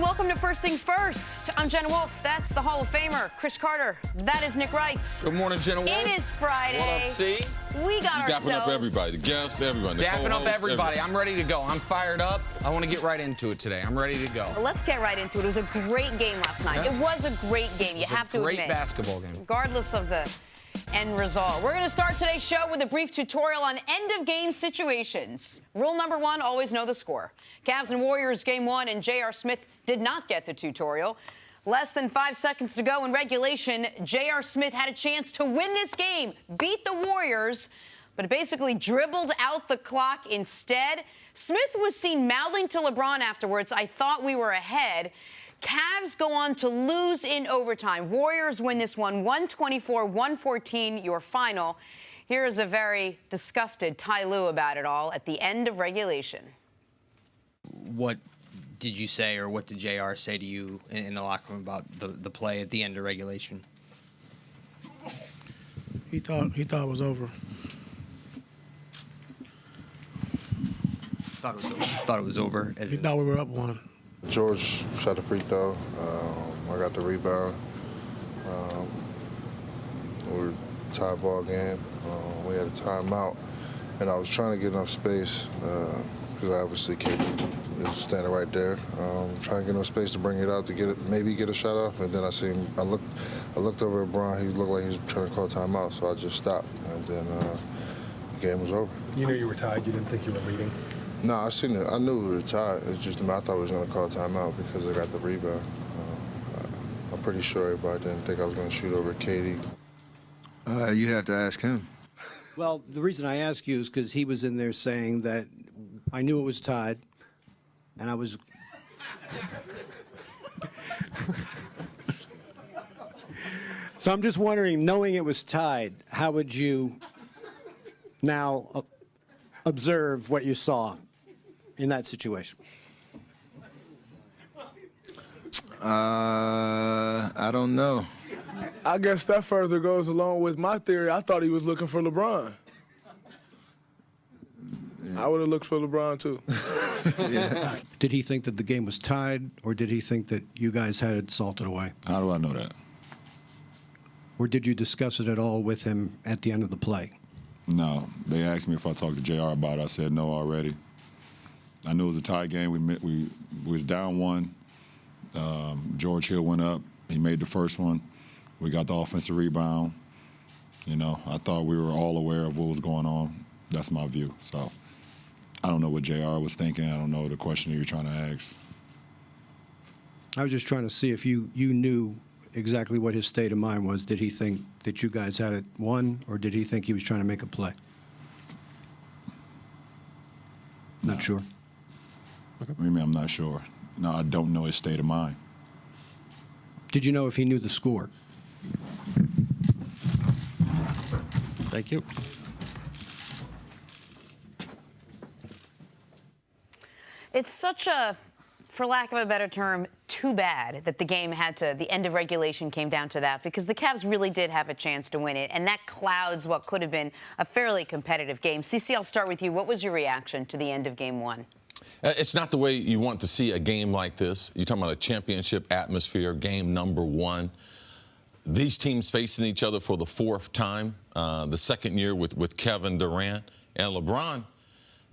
welcome to First Things First. I'm Jenna Wolf. That's the Hall of Famer, Chris Carter. That is Nick Wright. Good morning, Jenna Wolf. It is Friday. What up, C? We got ourselves. Dapping up everybody, the guests, everybody. Dapping up everybody. I'm ready to go. I'm fired up. I want to get right into it today. I'm ready to go. Well, let's get right into it. It was a great game last night. Yeah. It was a great game. You have to admit. Great basketball game. Regardless of the end result. We're going to start today's show with a brief tutorial on end-of-game situations. Rule number one, always know the score. Cavs and Warriors game one, and J.R. Smith did not get the tutorial. Less than 5 seconds to go in regulation, J.R. Smith had a chance to win this game, beat the Warriors, but basically dribbled out the clock instead. Smith was seen mouthing to LeBron afterwards, "I thought we were ahead." Cavs go on to lose in overtime. Warriors win this one 124-114, your final. Here is a very disgusted Ty Lue about it all at the end of regulation. What did you say, or what did JR say to you in the locker room about the play at the end of regulation? He thought it was over. Thought it was over. He thought we were up one. George shot the free throw. I got the rebound. We were tied ball game. We had a timeout, and I was trying to get enough space because obviously KD is standing right there. Trying to get enough space to bring it out to get it, maybe get a shot off. And then I see him. I looked over at Bron. He looked like he was trying to call timeout, so I just stopped. And then the game was over. You knew you were tied. You didn't think you were leading. No, I seen it. I knew we were tied. It's just I thought we was going to call timeout because I got the rebound. I'm pretty sure everybody didn't think I was going to shoot over KD. You have to ask him. Well, the reason I ask you is because he was in there saying that I knew it was tied, and I was. So I'm just wondering, knowing it was tied, how would you now observe what you saw in that situation? I don't know. I guess that further goes along with my theory. I thought he was looking for LeBron. Yeah. I would have looked for LeBron, too. Yeah. Did he think that the game was tied, or did he think that you guys had it salted away? How do I know that? Or did you discuss it at all with him at the end of the play? No. They asked me if I talked to JR about it. I said no already. I knew it was a tie game. We was down one. George Hill went up. He made the first one. We got the offensive rebound. You know, I thought we were all aware of what was going on. That's my view. So I don't know what JR was thinking. I don't know the question you're trying to ask. I was just trying to see if you knew exactly what his state of mind was. Did he think that you guys had it won, or did he think he was trying to make a play? No. Not sure. Okay. What do you mean I'm not sure? No, I don't know his state of mind. Did you know if he knew the score? Thank you. It's such a, for lack of a better term, too bad that the game the end of regulation came down to that, because the Cavs really did have a chance to win it, and that clouds what could have been a fairly competitive game. CC, I'll start with you. What was your reaction to the end of game one? It's not the way you want to see a game like this. You're talking about a championship atmosphere, game number one. These teams facing each other for the fourth time, the second year with Kevin Durant and LeBron.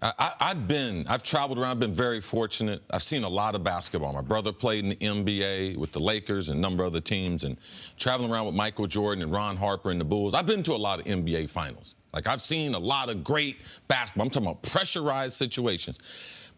I've traveled around, been very fortunate. I've seen a lot of basketball. My brother played in the NBA with the Lakers and a number of other teams, and traveling around with Michael Jordan and Ron Harper and the Bulls. I've been to a lot of NBA finals. Like, I've seen a lot of great basketball. I'm talking about pressurized situations.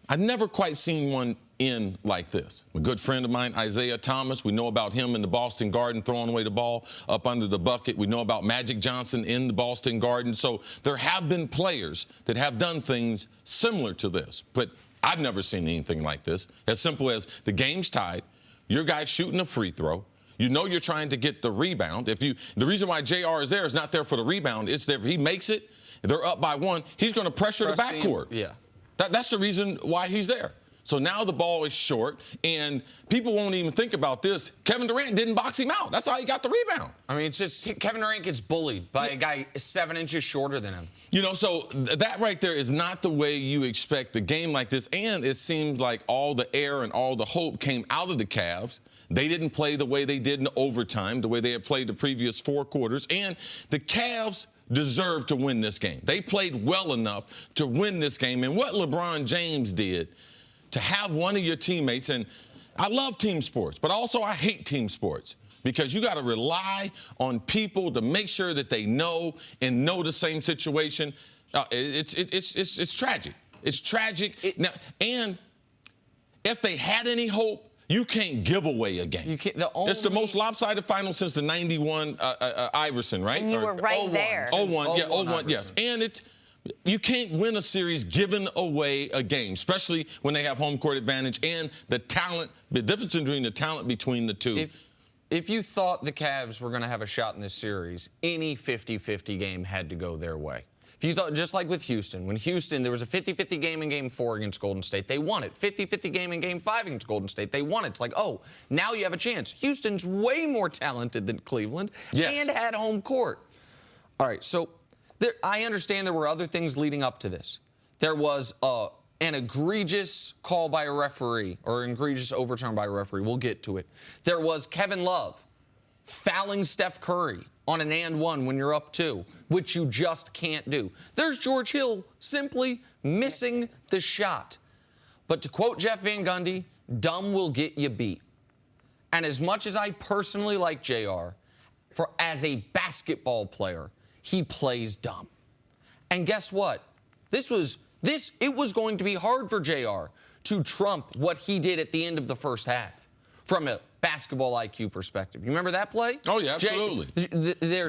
I've never quite seen one end like this. A good friend of mine, Isaiah Thomas, we know about him in the Boston Garden throwing away the ball up under the bucket. We know about Magic Johnson in the Boston Garden. So there have been players that have done things similar to this. But I've never seen anything like this. As simple as the game's tied, your guy's shooting a free throw. You know you're trying to get the rebound. The reason why JR is there is not there for the rebound. It's there if he makes it, they're up by one, he's going to pressure the backcourt. Yeah. That's the reason why he's there. So now the ball is short, and people won't even think about this. Kevin Durant didn't box him out. That's how he got the rebound. I mean, it's just Kevin Durant gets bullied by a guy 7 inches shorter than him. You know, so that right there is not the way you expect a game like this. And it seemed like all the air and all the hope came out of the Cavs. They didn't play the way they did in overtime, the way they had played the previous 4 quarters. And the Cavs deserved to win this game. They played well enough to win this game. And what LeBron James did, to have one of your teammates, and I love team sports, but also I hate team sports because you got to rely on people to make sure that they know the same situation. It's tragic. It's tragic. Now, and if they had any hope, you can't give away a game. It's the most lopsided final since the 91 Iverson, right? And you were right there. 01, yeah, 01, yes. And you can't win a series giving away a game, especially when they have home court advantage and the talent, the difference between the talent between the two. If you thought the Cavs were going to have a shot in this series, any 50-50 game had to go their way. If you thought, just like with Houston, when Houston, there was a 50-50 game in Game 4 against Golden State, they won it. 50-50 game in Game 5 against Golden State, they won it. It's like, oh, now you have a chance. Houston's way more talented than Cleveland and had home court. All right, so I understand there were other things leading up to this. There was an egregious call by a referee or an egregious overturn by a referee. We'll get to it. There was Kevin Love fouling Steph Curry on an and one when you're up 2, which you just can't do. There's George Hill simply missing the shot. But to quote Jeff Van Gundy, dumb will get you beat. And as much as I personally like JR, as a basketball player, he plays dumb. And guess what? It was going to be hard for JR to trump what he did at the end of the first half from a basketball IQ perspective. You remember that play? Oh, yeah, absolutely.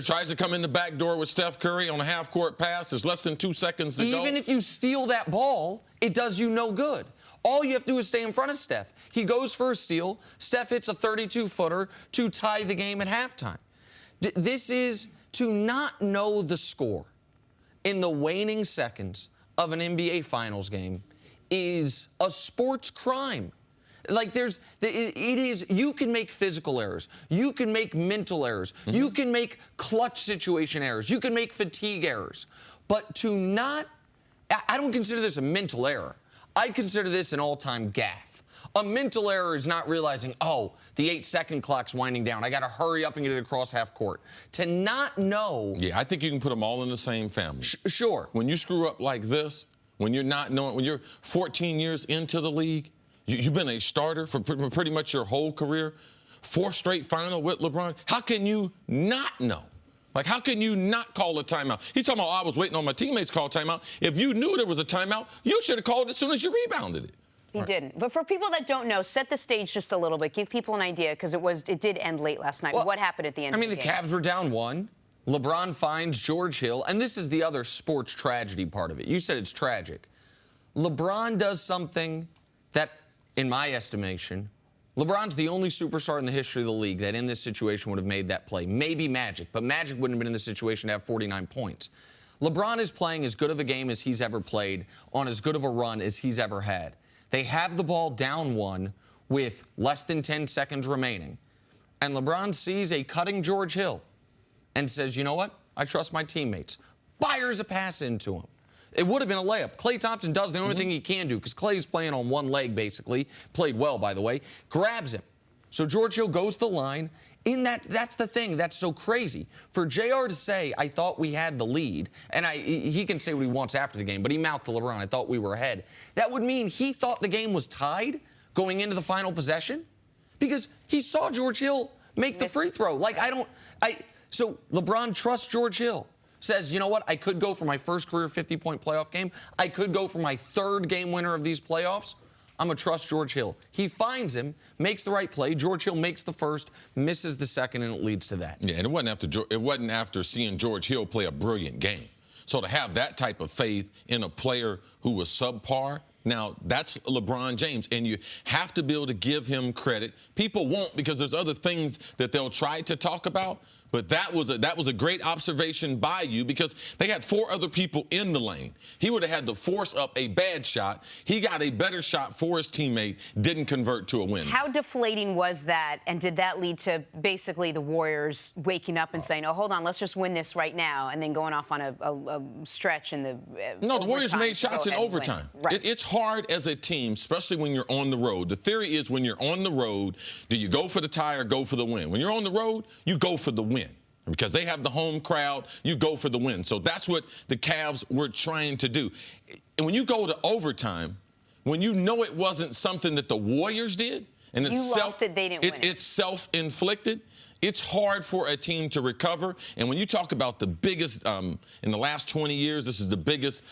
Tries to come in the back door with Steph Curry on a half-court pass. There's less than 2 seconds to go. Even if you steal that ball, it does you no good. All you have to do is stay in front of Steph. He goes for a steal. Steph hits a 32-footer to tie the game at halftime. This is to not know the score in the waning seconds of an NBA Finals game is a sports crime. Like you can make physical errors. You can make mental errors. Mm-hmm. You can make clutch situation errors. You can make fatigue errors. But I don't consider this a mental error. I consider this an all-time gaffe. A mental error is not realizing, oh, the 8-second clock's winding down. I got to hurry up and get it across half court. To not know. Yeah, I think you can put them all in the same family. Sure. When you screw up like this, when you're not knowing, when you're 14 years into the league, you've been a starter for pretty much your whole career, 4th straight final with LeBron. How can you not know? Like, how can you not call a timeout? He's talking about, I was waiting on my teammates to call timeout. If you knew there was a timeout, you should have called it as soon as you rebounded it. He didn't. But for people that don't know, set the stage just a little bit. Give people an idea, because it did end late last night. Well, what happened at the end of the game? The Cavs were down 1. LeBron finds George Hill, and this is the other sports tragedy part of it. You said it's tragic. LeBron does something that, in my estimation, LeBron's the only superstar in the history of the league that in this situation would have made that play. Maybe Magic, but Magic wouldn't have been in the situation to have 49 points. LeBron is playing as good of a game as he's ever played, on as good of a run as he's ever had. They have the ball down 1 with less than 10 seconds remaining. And LeBron sees a cutting George Hill and says, you know what? I trust my teammates. Fires a pass into him. It would have been a layup. Klay Thompson does the only thing he can do, because Klay's playing on one leg, basically. Played well, by the way. Grabs him. So George Hill goes to the line. That's the thing that's so crazy. For JR to say, I thought we had the lead, and he can say what he wants after the game, but he mouthed to LeBron, I thought we were ahead. That would mean he thought the game was tied going into the final possession, because he saw George Hill make the free throw. So LeBron trusts George Hill. Says, you know what, I could go for my first career 50-point playoff game. I could go for my 3rd game winner of these playoffs. I'm going to trust George Hill. He finds him, makes the right play. George Hill makes the first, misses the second, and it leads to that. Yeah, and it wasn't after seeing George Hill play a brilliant game. So to have that type of faith in a player who was subpar, now that's LeBron James, and you have to be able to give him credit. People won't, because there's other things that they'll try to talk about, But that was a great observation by you because they had 4 other people in the lane. He would have had to force up a bad shot. He got a better shot for his teammate, didn't convert to a win. How deflating was that, and did that lead to basically the Warriors waking up and saying, oh, hold on, let's just win this right now, and then going off on a stretch in the No, the Warriors made shots in overtime. Right. It's hard as a team, especially when you're on the road. The theory is when you're on the road, do you go for the tie or go for the win? When you're on the road, you go for the win. Because they have the home crowd, you go for the win. So that's what the Cavs were trying to do. And when you go to overtime, when you know it wasn't something that the Warriors did, and it's self-inflicted, it's hard for a team to recover. And when you talk about the biggest, in the last 20 years, this is the biggest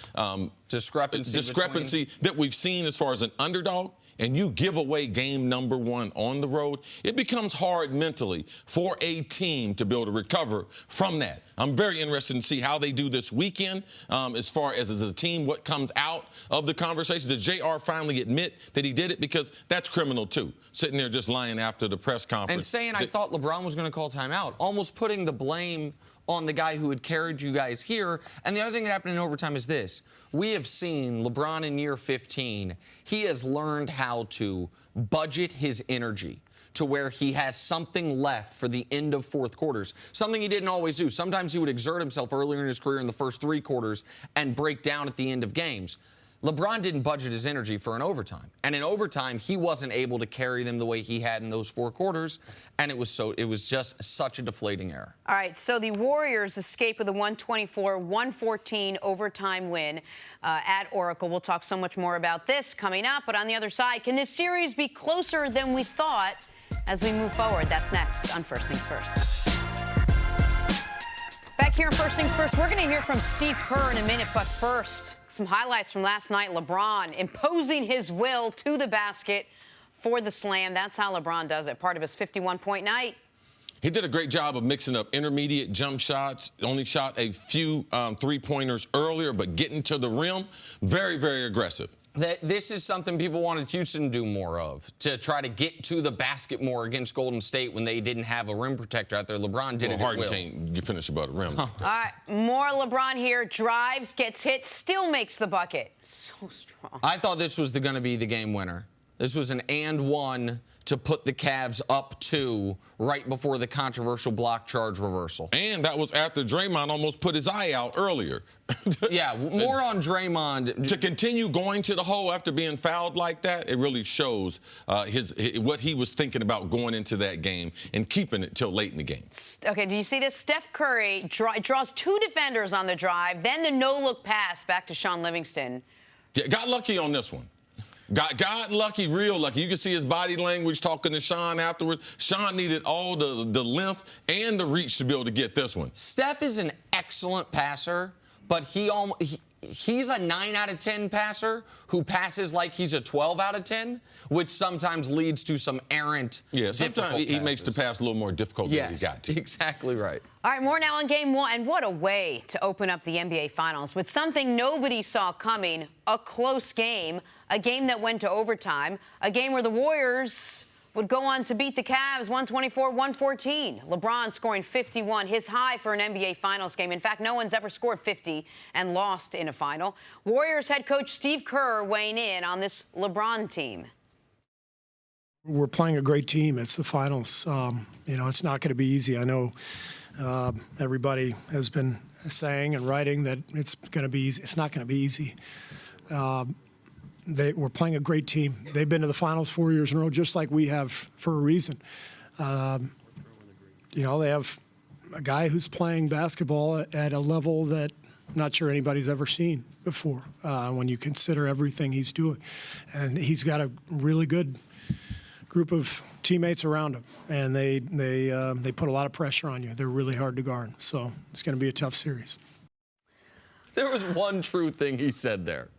discrepancy that we've seen as far as an underdog, and you give away game number 1 on the road, it becomes hard mentally for a team to be able to recover from that. I'm very interested in see how they do this weekend as far as a team, what comes out of the conversation. Does JR finally admit that he did it? Because that's criminal, too, sitting there just lying after the press conference. And saying I thought LeBron was going to call timeout, almost putting the blame on the guy who had carried you guys here. And the other thing that happened in overtime is this. We have seen LeBron in year 15. He has learned how to budget his energy to where he has something left for the end of fourth quarters, something he didn't always do. Sometimes he would exert himself earlier in his career in the first 3 quarters and break down at the end of games. LeBron didn't budget his energy for an overtime. And in overtime, he wasn't able to carry them the way he had in those 4 quarters. And it was just such a deflating error. All right, so the Warriors escape with a 124-114 overtime win at Oracle. We'll talk so much more about this coming up. But on the other side, can this series be closer than we thought as we move forward? That's next on First Things First. Back here on First Things First, we're going to hear from Steve Kerr in a minute. But first, some highlights from last night. LeBron imposing his will to the basket for the slam. That's how LeBron does it. Part of his 51-point night. He did a great job of mixing up intermediate jump shots. Only shot a few three-pointers earlier, but getting to the rim, very, very aggressive. This is something people wanted Houston to do more of, to try to get to the basket more against Golden State when they didn't have a rim protector out there. LeBron did it at will. Can't finish above the rim. All right, more LeBron here. Drives, gets hit, still makes the bucket. So strong. I thought this was going to be the game winner. This was an and one to put the Cavs up 2 right before the controversial block charge reversal. And that was after Draymond almost put his eye out earlier. Yeah, more on Draymond. To continue going to the hole after being fouled like that, it really shows what he was thinking about going into that game and keeping it till late in the game. Okay, do you see this? Steph Curry draws 2 defenders on the drive, then the no-look pass back to Sean Livingston. Yeah, got lucky on this one. Got lucky, real lucky. You can see his body language talking to Sean afterwards. Sean needed all the length and the reach to be able to get this one. Steph is an excellent passer, but he's a 9 out of 10 passer who passes like he's a 12 out of 10, which sometimes leads to some errant. Yeah, sometimes he makes the pass a little more difficult than he got to. Exactly right. All right, more now on Game 1. And what a way to open up the NBA Finals with something nobody saw coming, a close game, a game that went to overtime, a game where the Warriors would go on to beat the Cavs 124-114. LeBron scoring 51, his high for an NBA Finals game. In fact, no one's ever scored 50 and lost in a final. Warriors head coach Steve Kerr weighing in on this LeBron team. We're playing a great team. It's the finals. It's not going to be easy. I know everybody has been saying and writing that it's going to be easy. It's not going to be easy. We're playing a great team. They've been to the finals 4 years in a row, just like we have for a reason. They have a guy who's playing basketball at a level that I'm not sure anybody's ever seen before when you consider everything he's doing. And he's got a really good group of teammates around him, and they put a lot of pressure on you. They're really hard to guard. So it's going to be a tough series. There was one true thing he said there.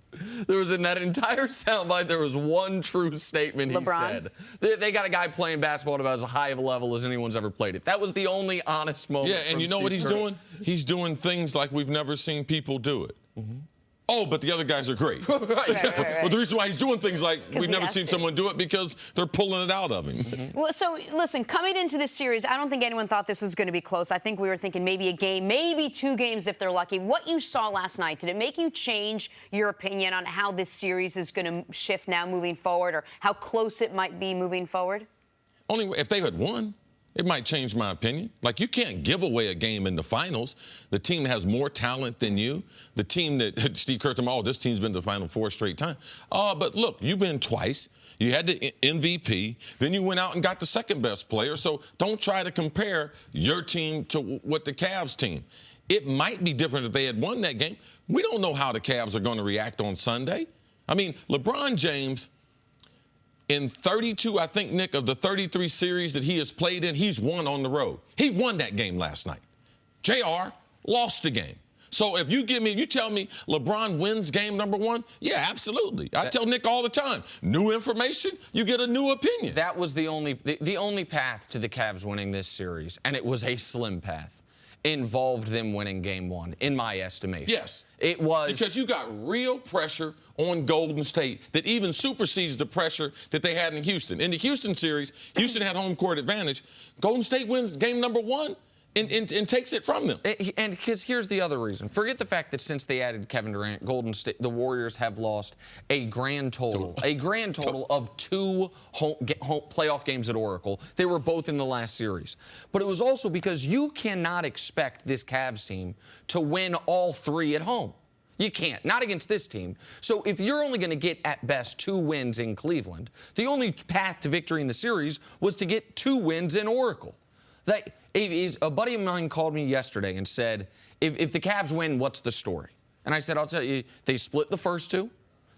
There was in that entire soundbite, there was one true statement he said. They got a guy playing basketball at about as high of a level as anyone's ever played it. That was the only honest moment. Yeah, and you know what he's doing? He's doing things like we've never seen people do it. Oh, but the other guys are great. Right. Well, the reason why he's doing things like we've he never has seen to. someone do it because they're pulling it out of him. Well, so listen, coming into this series, I don't think anyone thought this was going to be close. I think we were thinking maybe a game, maybe 2 games if they're lucky. What you saw last night, did it make you change your opinion on how this series is going to shift now moving forward, or how close it might be moving forward? Only if they had won, it might change my opinion. Like, you can't give away a game in the finals. The team that has more talent than you, the team that Steve Kerr told me, oh, this team's been to the Final 4 straight time. But look, you've been twice. You had the MVP. Then you went out and got the second best player. So don't try to compare your team to what the Cavs team. It might be different if they had won that game. We don't know how the Cavs are going to react on Sunday. I mean, LeBron James, in 32, I think, Nick, of the 33 series that he has played in, he's won on the road. He won that game last night. JR lost the game. So if you tell me LeBron wins game number 1, yeah, absolutely. I tell Nick all the time, new information, you get a new opinion. That was the only path to the Cavs winning this series, and it was a slim path, involved them winning game 1, in my estimation. Yes. It was. Because you got real pressure on Golden State that even supersedes the pressure that they had in Houston. In the Houston series, Houston had home court advantage. Golden State wins game number 1 and takes it from them. And because here's the other reason. Forget the fact that since they added Kevin Durant, Golden State, the Warriors have lost a grand total of 2 home playoff games at Oracle. They were both in the last series. But it was also because you cannot expect this Cavs team to win all 3 at home. You can't, not against this team. So if you're only going to get, at best, 2 wins in Cleveland, the only path to victory in the series was to get 2 wins in Oracle. A buddy of mine called me yesterday and said, if the Cavs win, what's the story? And I said, I'll tell you, they split the first 2.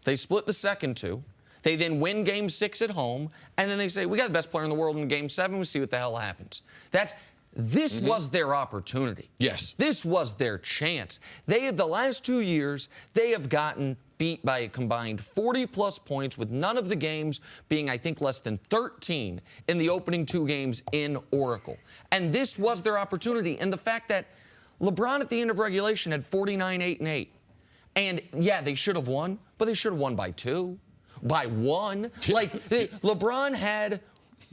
They split the second 2. They then win game 6 at home. And then they say, we got the best player in the world in game 7. We'll see what the hell happens. This was their opportunity. Yes. This was their chance. The last 2 years, they have gotten beat by a combined 40-plus points, with none of the games being, I think, less than 13 in the opening 2 games in Oracle. And this was their opportunity. And the fact that LeBron at the end of regulation had 49, 8, and 8. And, yeah, they should have won, but they should have won by 2, by 1. LeBron had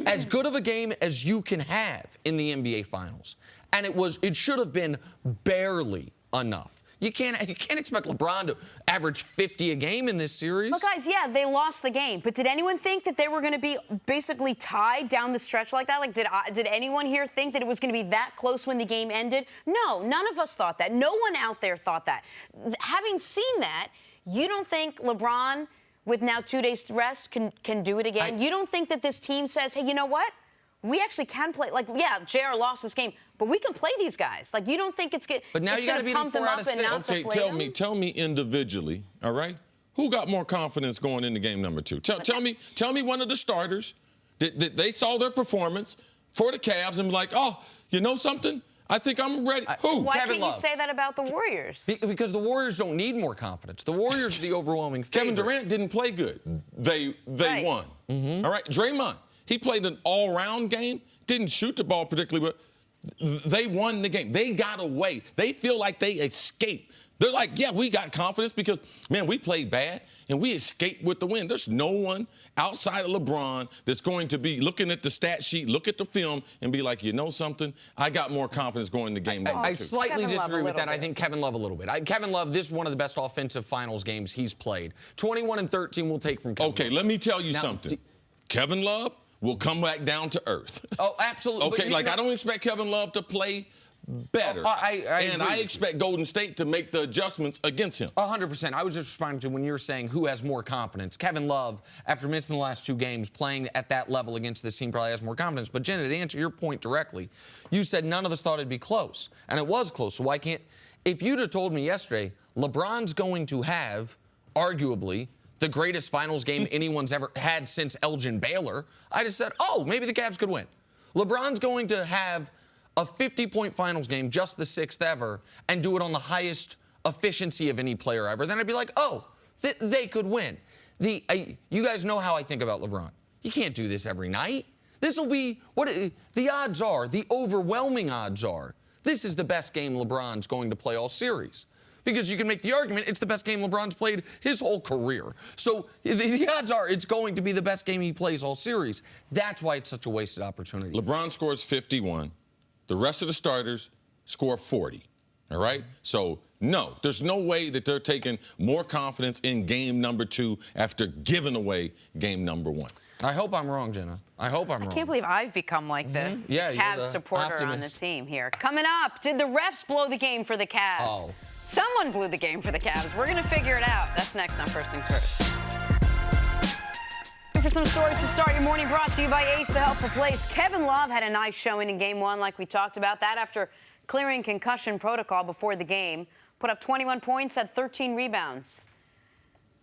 as good of a game as you can have in the NBA Finals. And it should have been barely enough. You can't expect LeBron to average 50 a game in this series. Well, guys, yeah, they lost the game. But did anyone think that they were going to be basically tied down the stretch like that? Like, did anyone here think that it was going to be that close when the game ended? No, none of us thought that. No one out there thought that. Having seen that, you don't think LeBron, with now 2 days rest, can do it again? You don't think that this team says, hey, you know what? We actually can play. Like, yeah, JR lost this game, but we can play these guys. Like, you don't think it's good? But now you got to beat them 4 out of 6. Okay, tell me individually, all right? Who got more confidence going into game number 2? Tell me one of the starters that they saw their performance for the Cavs and be like, oh, you know something? I think I'm ready. Who? Why Kevin can't Love. you say that about the Warriors? Because the Warriors don't need more confidence. The Warriors are the overwhelming favorite. Kevin Durant didn't play good. They won. All right, Draymond, he played an all-round game, didn't shoot the ball particularly well. They won the game. They got away. They feel like they escaped. They're like, yeah, we got confidence because, man, we played bad and we escaped with the win. There's no one outside of LeBron that's going to be looking at the stat sheet, look at the film, and be like, you know something? I got more confidence going into game number 2. I slightly Kevin disagree with that. bit. I think Kevin Love a little bit. Kevin Love, this is one of the best offensive finals games he's played. 21 and 13 we'll take from Kevin Love. Let me tell you something. Kevin Love will come back down to earth. Oh, absolutely. Okay, I don't expect Kevin Love to play better. I expect Golden State to make the adjustments against him. 100%. I was just responding to when you were saying who has more confidence. Kevin Love, after missing the last 2 games, playing at that level against this team probably has more confidence. But, Jenna, to answer your point directly, you said none of us thought it'd be close. And it was close. So why can't... If you'd have told me yesterday, LeBron's going to have, arguably, the greatest finals game anyone's ever had since Elgin Baylor, I just said, oh, maybe the Cavs could win. LeBron's going to have a 50-point finals game, just the 6th ever, and do it on the highest efficiency of any player ever. Then I'd be like, oh, they could win. You guys know how I think about LeBron. You can't do this every night. This will be what the odds are, the overwhelming odds are. This is the best game LeBron's going to play all series. because you can make the argument it's the best game LeBron's played his whole career. So the odds are it's going to be the best game he plays all series. That's why it's such a wasted opportunity. LeBron scores 51. The rest of the starters score 40. All right? So, no, there's no way that they're taking more confidence in game number 2 after giving away game number 1. I hope I'm wrong, Jenna. I hope I'm wrong. I can't believe I've become like the Cavs supporter on the team here. Coming up, did the refs blow the game for the Cavs? Oh. Someone blew the game for the Cavs. We're going to figure it out. That's next on First Things First. For some stories to start your morning, brought to you by Ace, the helpful place. Kevin Love had a nice showing in Game 1, like we talked about. That after clearing concussion protocol before the game. Put up 21 points, had 13 rebounds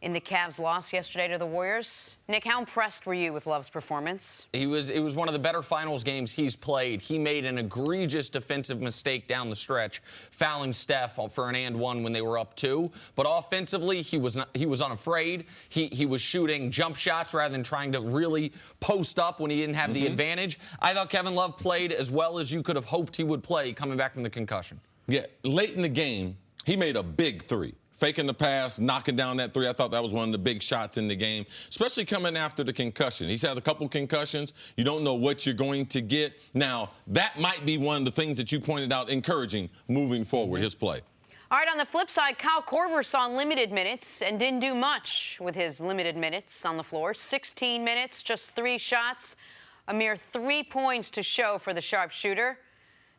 in the Cavs' loss yesterday to the Warriors. Nick, how impressed were you with Love's performance? It was one of the better finals games he's played. He made an egregious defensive mistake down the stretch, fouling Steph for an and one when they were up 2. But offensively, he was unafraid. He was shooting jump shots rather than trying to really post up when he didn't have the advantage. I thought Kevin Love played as well as you could have hoped he would play coming back from the concussion. Yeah, late in the game, he made a big 3. Faking the pass, knocking down that 3. I thought that was one of the big shots in the game, especially coming after the concussion. He's had a couple concussions. You don't know what you're going to get. Now, that might be one of the things that you pointed out encouraging moving forward, his play. All right, on the flip side, Kyle Korver saw limited minutes and didn't do much with his limited minutes on the floor. 16 minutes, just 3 shots, a mere 3 points to show for the sharpshooter.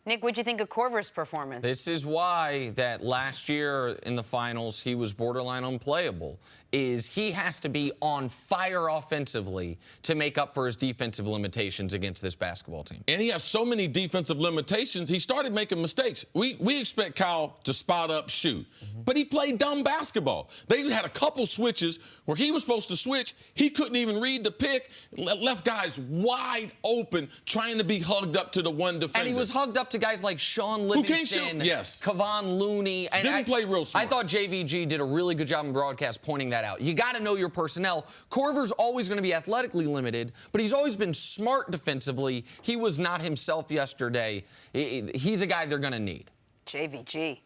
Nick, what'd you think of Korver's performance? This is why that last year in the finals he was borderline unplayable, is he has to be on fire offensively to make up for his defensive limitations against this basketball team. And he has so many defensive limitations, he started making mistakes. We expect Kyle to spot up, shoot. But he played dumb basketball. They had a couple switches where he was supposed to switch. He couldn't even read the pick. Left guys wide open, trying to be hugged up to the one defender. And he was hugged up to guys like Sean Livingston, yes, Kevon Looney. And didn't play real smart. I thought JVG did a really good job in broadcast pointing that out. You got to know your personnel. Korver's always going to be athletically limited, but he's always been smart defensively. He was not himself yesterday. He's a guy they're going to need. JVG.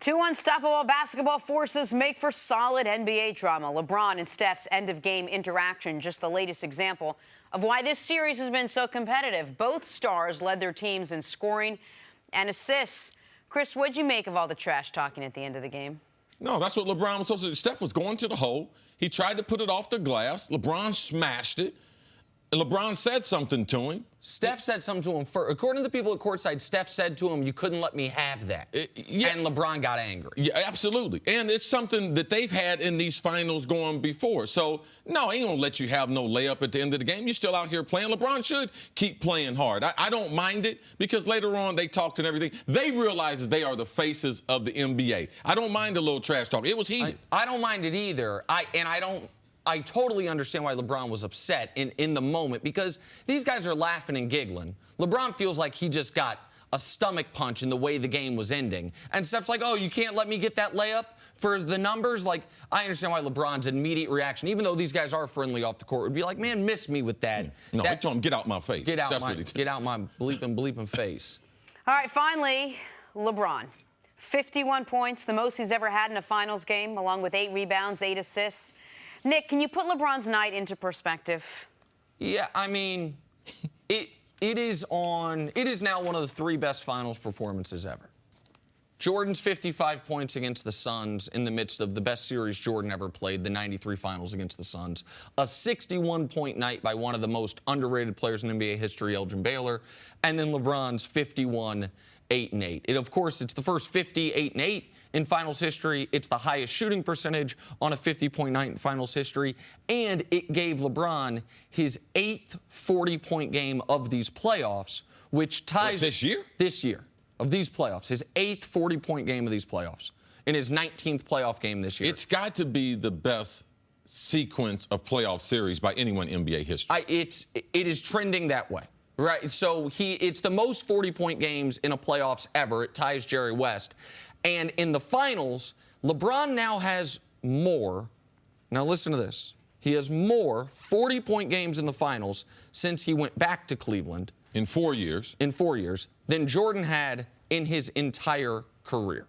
2 unstoppable basketball forces make for solid NBA drama. LeBron and Steph's end-of-game interaction, just the latest example of why this series has been so competitive. Both stars led their teams in scoring and assists. Chris, what'd you make of all the trash talking at the end of the game? No, that's what LeBron was supposed to do. Steph was going to the hole. He tried to put it off the glass. LeBron smashed it. And LeBron said something to him. Steph said something to him. According to the people at courtside, Steph said to him, you couldn't let me have that. And LeBron got angry. Yeah, absolutely. And it's something that they've had in these finals going before. So, no, he ain't going to let you have no layup at the end of the game. You're still out here playing. LeBron should keep playing hard. I don't mind it because later on they talked and everything. They realize they are the faces of the NBA. I don't mind a little trash talk. It was heated. I don't mind it either. I totally understand why LeBron was upset in the moment because these guys are laughing and giggling. LeBron feels like he just got a stomach punch in the way the game was ending. And Steph's like, oh, you can't let me get that layup for the numbers? Like, I understand why LeBron's immediate reaction, even though these guys are friendly off the court, would be like, man, miss me with that. No, I told him, get out my face. Get out my bleeping face. All right, finally, LeBron. 51 points, the most he's ever had in a finals game, along with 8 rebounds, 8 assists. Nick, can you put LeBron's night into perspective? Yeah, I mean, it is now one of the 3 best finals performances ever. Jordan's 55 points against the Suns in the midst of the best series Jordan ever played, the 93 finals against the Suns. A 61-point night by one of the most underrated players in NBA history, Elgin Baylor. And then LeBron's 51, 8-8. Of course, it's the first 50, 8-8 in finals history. It's the highest shooting percentage on a 50-point night in finals history. And it gave LeBron his 8th 40-point game of these playoffs, which ties... This year? This year. Of these playoffs. His 8th 40-point game of these playoffs. In his 19th playoff game this year. It's got to be the best sequence of playoff series by anyone in NBA history. It is trending that way. Right, so it's the most 40-point games in a playoffs ever. It ties Jerry West. And in the finals, LeBron now has more. Now listen to this. He has more 40-point games in the finals since he went back to Cleveland. In 4 years. In 4 years. Than Jordan had in his entire career.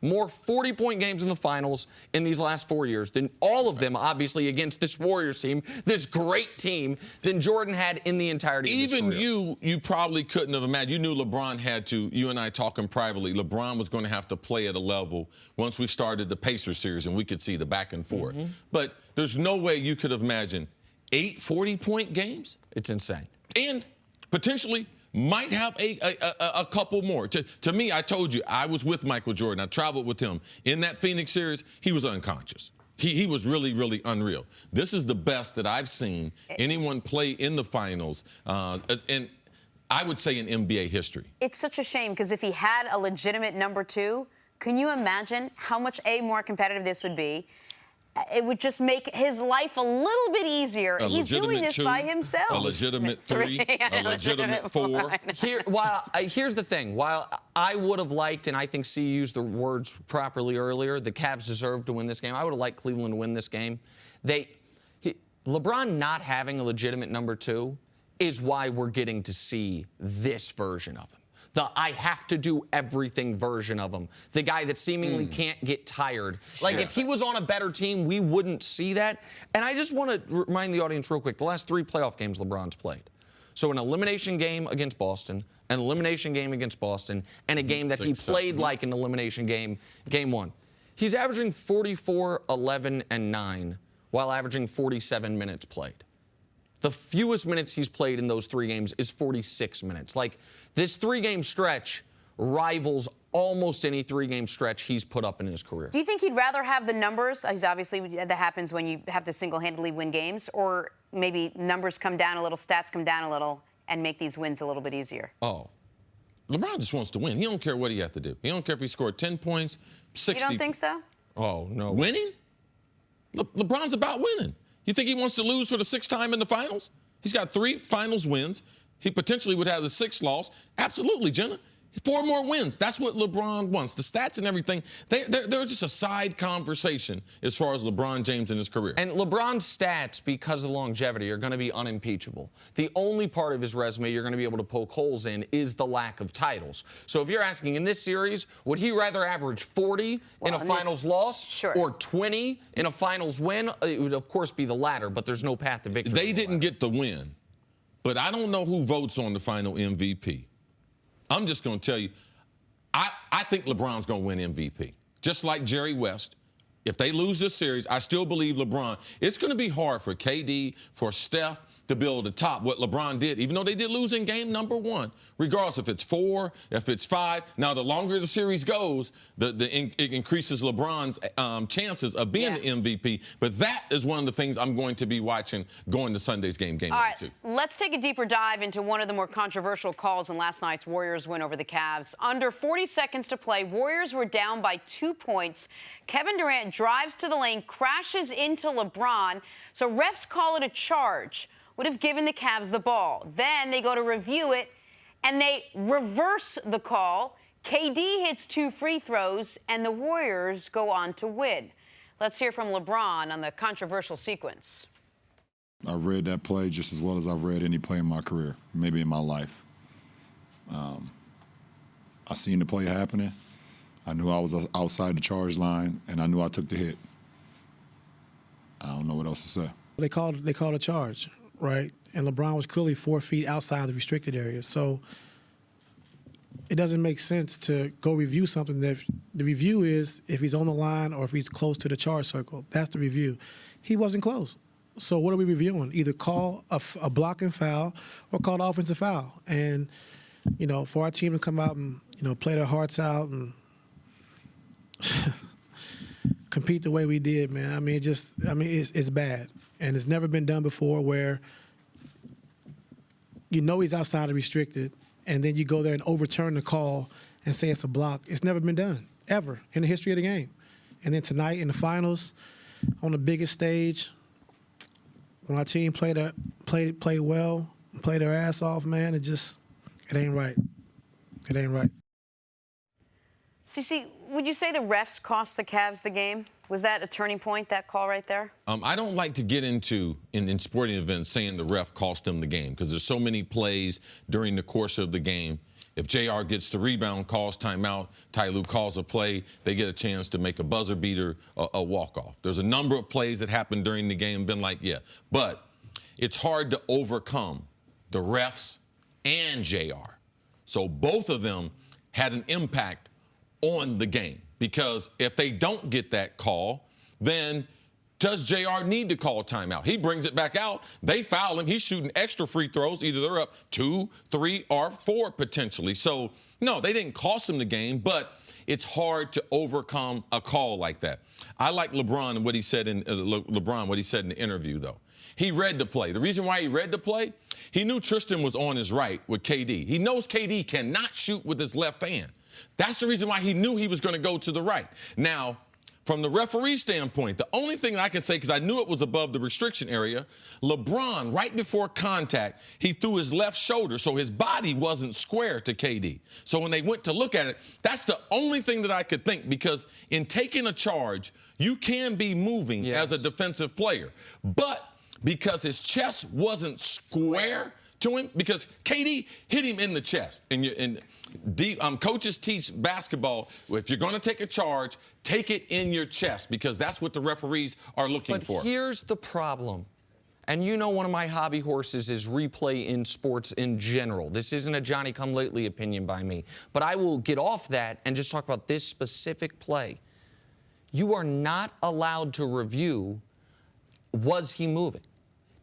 more 40-point games in the finals in these last 4 years than all of them, obviously, against this Warriors team, this great team, than Jordan had in the entirety of his career. Even you probably couldn't have imagined. You knew LeBron had to, you and I talking privately, LeBron was going to have to play at a level once we started the Pacers series and we could see the back and forth. But there's no way you could have imagined 8 40-point games. It's insane. And potentially might have a couple more. To me, I told you, I was with Michael Jordan. I traveled with him. In that Phoenix series, he was unconscious. He was really, really unreal. This is the best that I've seen anyone play in the finals, and I would say in NBA history. It's such a shame because if he had a legitimate number 2, can you imagine how much more competitive this would be? It would just make his life a little bit easier. He's doing this 2, by himself. A legitimate 3, a legitimate 4. Here's the thing. While I would have liked, and I think C used the words properly earlier, the Cavs deserved to win this game. I would have liked Cleveland to win this game. LeBron not having a legitimate number 2 is why we're getting to see this version of him. The I have to do everything version of him. The guy that seemingly can't get tired. Like, if he was on a better team, we wouldn't see that. And I just want to remind the audience real quick, the last 3 playoff games LeBron's played. So an elimination game against Boston, an elimination game against Boston, and a game that he played like an elimination game, game 1. He's averaging 44, 11, and 9 while averaging 47 minutes played. The fewest minutes he's played in those 3 games is 46 minutes. Like, this 3-game stretch rivals almost any 3-game stretch he's put up in his career. Do you think he'd rather have the numbers? Obviously, that happens when you have to single-handedly win games, or maybe numbers come down a little, stats come down a little, and make these wins a little bit easier? Oh. LeBron just wants to win. He don't care what he has to do. He don't care if he scored 10 points, 60. You don't think so? Oh, no. Winning? LeBron's about winning. You think he wants to lose for the 6th time in the finals? He's got 3 finals wins. He potentially would have the 6th loss. Absolutely, Jenna. 4 more wins. That's what LeBron wants. The stats and everything, they're just a side conversation as far as LeBron James in his career. And LeBron's stats, because of longevity, are going to be unimpeachable. The only part of his resume you're going to be able to poke holes in is the lack of titles. So if you're asking in this series, would he rather average 40 in a finals loss or 20 in a finals win? It would, of course, be the latter, but there's no path to victory. They didn't get the win, but I don't know who votes on the final MVP. I'm just going to tell you, I think LeBron's going to win MVP. Just like Jerry West. If they lose this series, I still believe LeBron. It's going to be hard for KD, for Steph, to be able to top what LeBron did, even though they did lose in game number 1, regardless if it's 4, if it's 5. Now, the longer the series goes, it increases LeBron's chances of being the MVP. But that is one of the things I'm going to be watching going to Sunday's game All number right, 2. let's take a deeper dive into one of the more controversial calls in last night's Warriors win over the Cavs. Under 40 seconds to play, Warriors were down by 2 points. Kevin Durant drives to the lane, crashes into LeBron, so refs call it a charge. Would have given the Cavs the ball. Then they go to review it, and they reverse the call. KD hits 2 free throws, and the Warriors go on to win. Let's hear from LeBron on the controversial sequence. I read that play just as well as I've read any play in my career, maybe in my life. I seen the play happening. I knew I was outside the charge line, and I knew I took the hit. I don't know what else to say. They called a charge. Right, and LeBron was clearly 4 feet outside the restricted area. So it doesn't make sense to go review something that the review is if he's on the line or if he's close to the charge circle. That's the review. He wasn't close. So what are we reviewing? Either call a blocking foul or call an offensive foul. And, you know, for our team to come out and, you know, play their hearts out and compete the way we did, man, I mean, it's bad. And it's never been done before where you know he's outside of restricted, and then you go there and overturn the call and say it's a block. It's never been done, ever, in the history of the game. And then tonight in the finals, on the biggest stage, when our team played well, played their ass off, man, it ain't right. It ain't right. CC, would you say the refs cost the Cavs the game? Was that a turning point, that call right there? I don't like to get into, in sporting events, saying the ref cost them the game because there's so many plays during the course of the game. If JR gets the rebound, calls timeout, Ty Lue calls a play, they get a chance to make a buzzer beater, a walk-off. There's a number of plays that happened during the game, been like, yeah. But it's hard to overcome the refs and JR. So both of them had an impact on the game, because if they don't get that call, then does JR need to call timeout? He brings it back out. They foul him. He's shooting extra free throws. Either they're up 2, 3, or 4 potentially. So, no, they didn't cost him the game, but it's hard to overcome a call like that. I like LeBron and what he said in what he said in the interview, though. He read the play. The reason why he read the play, he knew Tristan was on his right with KD. He knows KD cannot shoot with his left hand. That's the reason why he knew he was going to go to the right. Now, from the referee standpoint, the only thing I can say, because I knew it was above the restriction area, LeBron, right before contact, he threw his left shoulder, so his body wasn't square to KD. So when they went to look at it, that's the only thing that I could think, because in taking a charge, you can be moving as a defensive player. But because his chest wasn't square to him, because KD hit him in the chest. And coaches teach basketball, if you're going to take a charge, take it in your chest, because that's what the referees are looking for. But here's the problem. And you know, one of my hobby horses is replay in sports in general. This isn't a Johnny-come-lately opinion by me. But I will get off that and just talk about this specific play. You are not allowed to review, was he moving?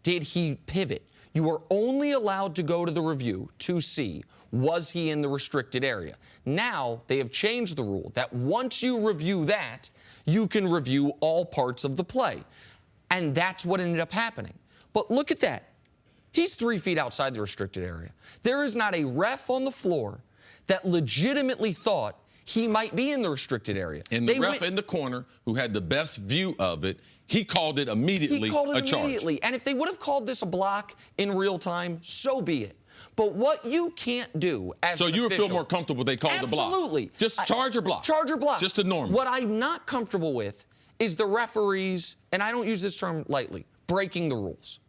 Did he pivot? You are only allowed to go to the review to see, was he in the restricted area? Now, they have changed the rule that once you review that, you can review all parts of the play. And that's what ended up happening. But look at that. He's 3 feet outside the restricted area. There is not a ref on the floor that legitimately thought he might be in the restricted area. And the ref in the corner, who had the best view of it, he called it immediately a charge. And if they would have called this a block in real time, so be it. But what you can't do as an official... So you would feel more comfortable they called a block? Absolutely. Just charge or block? Charge or block. Just the norm. What I'm not comfortable with is the referees, and I don't use this term lightly, breaking the rules.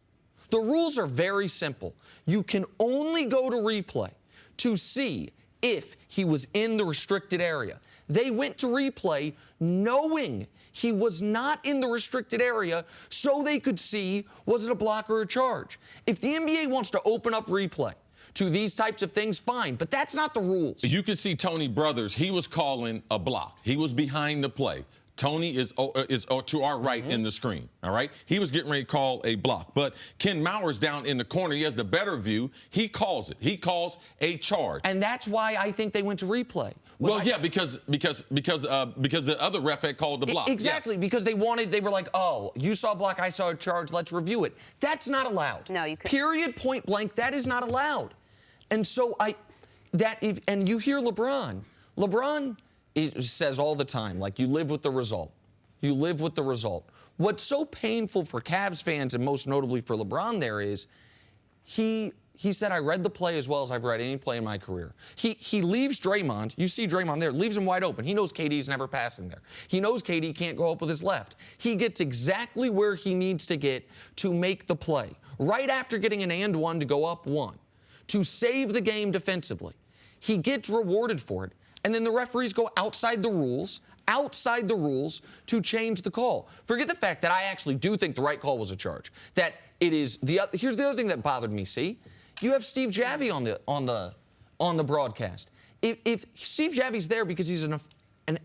The rules are very simple. You can only go to replay to see if he was in the restricted area. They went to replay knowing he was not in the restricted area so they could see, was it a block or a charge? If the NBA wants to open up replay to these types of things, fine, but that's not the rules. You can see Tony Brothers, he was calling a block. He was behind the play. Tony is to our right in the screen, all right? He was getting ready to call a block. But Ken Mauer's down in the corner. He has the better view. He calls it. He calls a charge. And that's why I think they went to replay. Because the other ref had called the block. Exactly, because they were like, oh, you saw a block, I saw a charge, let's review it. That's not allowed. No, you couldn't. Period, point blank, that is not allowed. And so and you hear LeBron. LeBron says all the time, like, you live with the result. You live with the result. What's so painful for Cavs fans, and most notably for LeBron there, is he said, I read the play as well as I've read any play in my career. He leaves Draymond. You see Draymond there, leaves him wide open. He knows KD's never passing there. He knows KD can't go up with his left. He gets exactly where he needs to get to make the play. Right after getting an and one to go up 1, to save the game defensively. He gets rewarded for it. And then the referees go outside the rules to change the call. Forget the fact that I actually do think the right call was a charge. That it is here's the other thing that bothered me, see? You have Steve Javie on the broadcast. If Steve Javie's there because he's an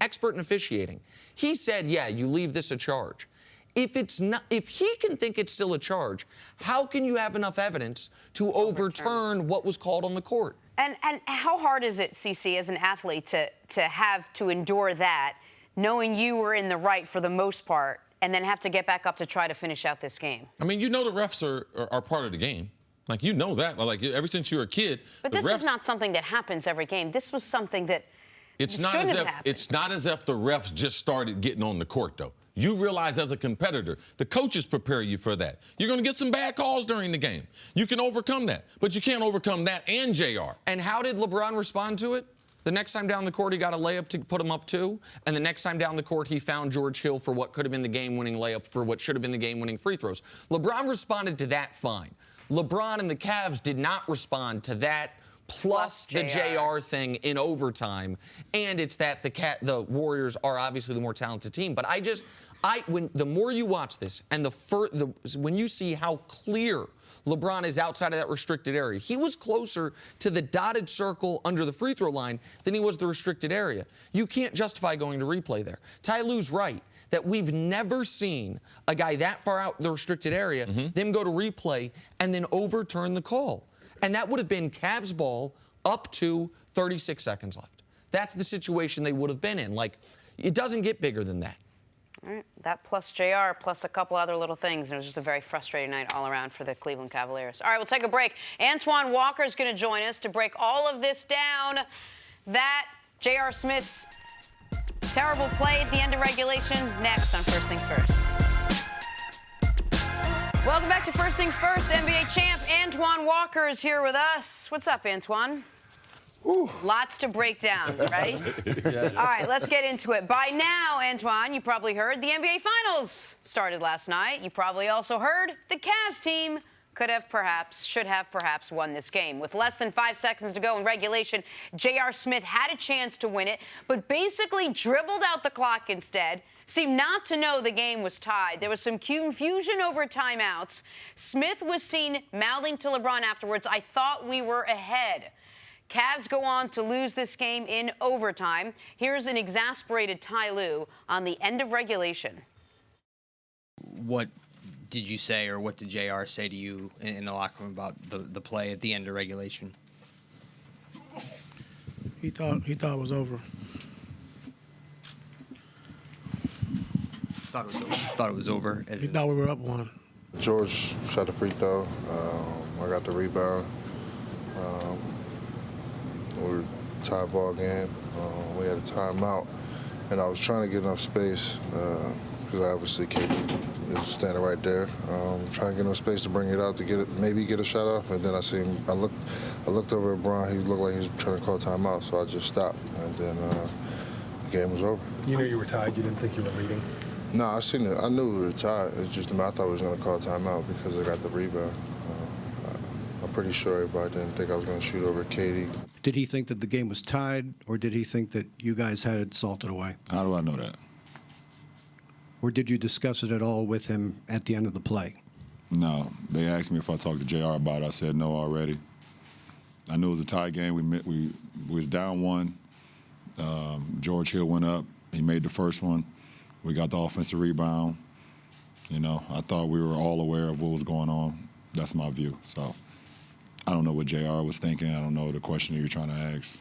expert in officiating, he said, yeah, you leave this a charge. If he can think it's still a charge, how can you have enough evidence to overturn what was called on the court? And how hard is it, CC, as an athlete, to have to endure that, knowing you were in the right for the most part, and then have to get back up to try to finish out this game? I mean, you know the refs are part of the game. Like, you know that. Like, ever since you were a kid. But this is not something that happens every game. This was something that it's not as if the refs just started getting on the court, though. You realize as a competitor, the coaches prepare you for that. You're going to get some bad calls during the game. You can overcome that, but you can't overcome that and JR. And how did LeBron respond to it? The next time down the court, he got a layup to put him up 2, and the next time down the court, he found George Hill for what could have been the game-winning layup for what should have been the game-winning free throws. LeBron responded to that fine. LeBron and the Cavs did not respond to that plus the JR thing in overtime, and it's that the Warriors are obviously the more talented team. But when the more you watch this, and when you see how clear LeBron is outside of that restricted area, he was closer to the dotted circle under the free throw line than he was the restricted area. You can't justify going to replay there. Ty Lue's right that we've never seen a guy that far out the restricted area, then go to replay and then overturn the call. And that would have been Cavs ball up to 36 seconds left. That's the situation they would have been in. Like, it doesn't get bigger than that. All right, that plus JR plus a couple other little things. And it was just a very frustrating night all around for the Cleveland Cavaliers. All right, we'll take a break. Antoine Walker is going to join us to break all of this down. That J.R. Smith's terrible play at the end of regulation next on First Things First. Welcome back to First Things First. NBA champ Antoine Walker is here with us. What's up, Antoine? Ooh. Lots to break down, right? Yes. All right, let's get into it. By now, Antoine, you probably heard the NBA Finals started last night. You probably also heard the Cavs team should have perhaps won this game. With less than 5 seconds to go in regulation, J.R. Smith had a chance to win it, but basically dribbled out the clock instead. Seemed not to know the game was tied. There was some confusion over timeouts. Smith was seen mouthing to LeBron afterwards, "I thought we were ahead." Cavs go on to lose this game in overtime. Here's an exasperated Ty Lue on the end of regulation. What did you say, or what did JR say to you in the locker room about the play at the end of regulation? He thought it was over. Thought it was over. He thought we were up one. George shot the free throw. I got the rebound. We were tied ball game. We had a timeout, and I was trying to get enough space because obviously KD is standing right there. Trying to get enough space to bring it out to maybe get a shot off, and then I see him. I looked over at LeBron. He looked like he was trying to call timeout, so I just stopped, and then the game was over. You knew you were tied. You didn't think you were leading. No, I seen it. I knew we were tied. It's just I thought we was going to call timeout because I got the rebound. I'm pretty sure everybody didn't think I was going to shoot over KD. Did he think that the game was tied, or did he think that you guys had it salted away? How do I know that? Or did you discuss it at all with him at the end of the play? No. They asked me if I talked to JR about it. I said no already. I knew it was a tie game. We was down one. George Hill went up. He made the first one. We got the offensive rebound. You know, I thought we were all aware of what was going on. That's my view. So I don't know what JR was thinking. I don't know the question that you're trying to ask.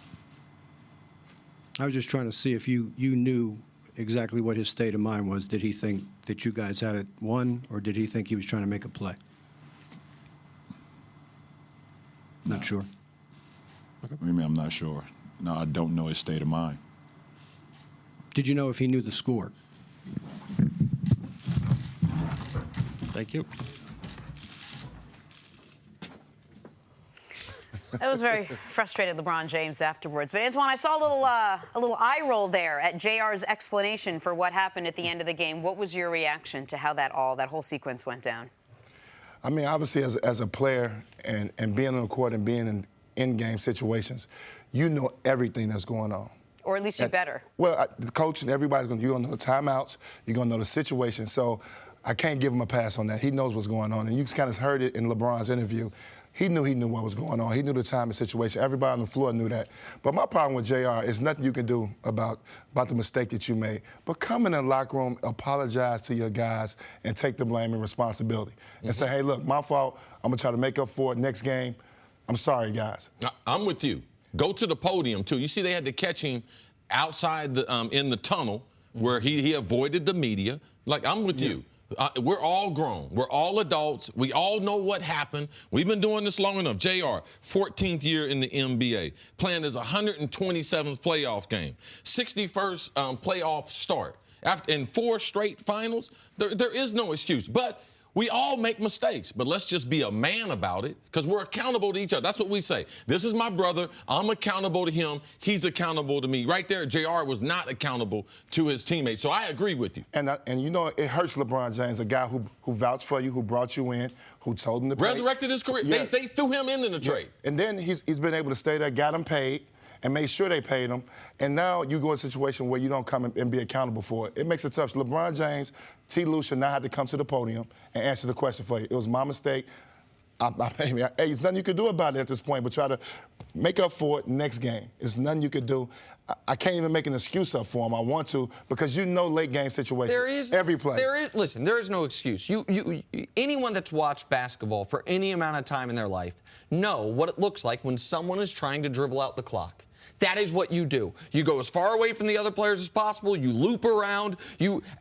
I was just trying to see if you knew exactly what his state of mind was. Did he think that you guys had it won, or did he think he was trying to make a play? Not sure. What do you mean I'm not sure? No, I don't know his state of mind. Did you know if he knew the score? Thank you. That was very frustrated LeBron James afterwards. But Antoine, I saw a little eye roll there at JR's explanation for what happened at the end of the game. What was your reaction to how that whole sequence went down? I mean, obviously, as a player and being on the court and being in in-game situations, you know everything that's going on. Or at least you better. Well, the coach and everybody's you're going to know the timeouts, you're going to know the situation. So I can't give him a pass on that. He knows what's going on. And you kind of heard it in LeBron's interview. He knew what was going on. He knew the time and situation. Everybody on the floor knew that. But my problem with JR is nothing you can do about the mistake that you made. But come in the locker room, apologize to your guys, and take the blame and responsibility. And say, hey, look, my fault. I'm going to try to make up for it next game. I'm sorry, guys. I'm with you. Go to the podium, too. You see they had to catch him outside in the tunnel where he avoided the media. Like, I'm with you. We're all grown. We're all adults. We all know what happened. We've been doing this long enough. JR, 14th year in the NBA, playing his 127th playoff game, 61st playoff start. In 4 straight finals, there is no excuse. But We all make mistakes, but let's just be a man about it because we're accountable to each other. That's what we say. This is my brother. I'm accountable to him. He's accountable to me. Right there, JR was not accountable to his teammates. So I agree with you. And you know, it hurts LeBron James, a guy who vouched for you, who brought you in, who told him to pay. Resurrected his career. Yeah. They threw him into the trade. Yeah. And then he's been able to stay there, got him paid, and made sure they paid him. And now you go in a situation where you don't come and be accountable for it. It makes it tough. LeBron James, T. Lue should not have to come to the podium and answer the question for you. It was my mistake. Hey, it's nothing you can do about it at this point, but try to make up for it next game. It's nothing you could do. I can't even make an excuse up for him. I want to because you know late game situations. Every play. Listen, there is no excuse. Anyone that's watched basketball for any amount of time in their life know what it looks like when someone is trying to dribble out the clock. That is what you do. You go as far away from the other players as possible. You loop around.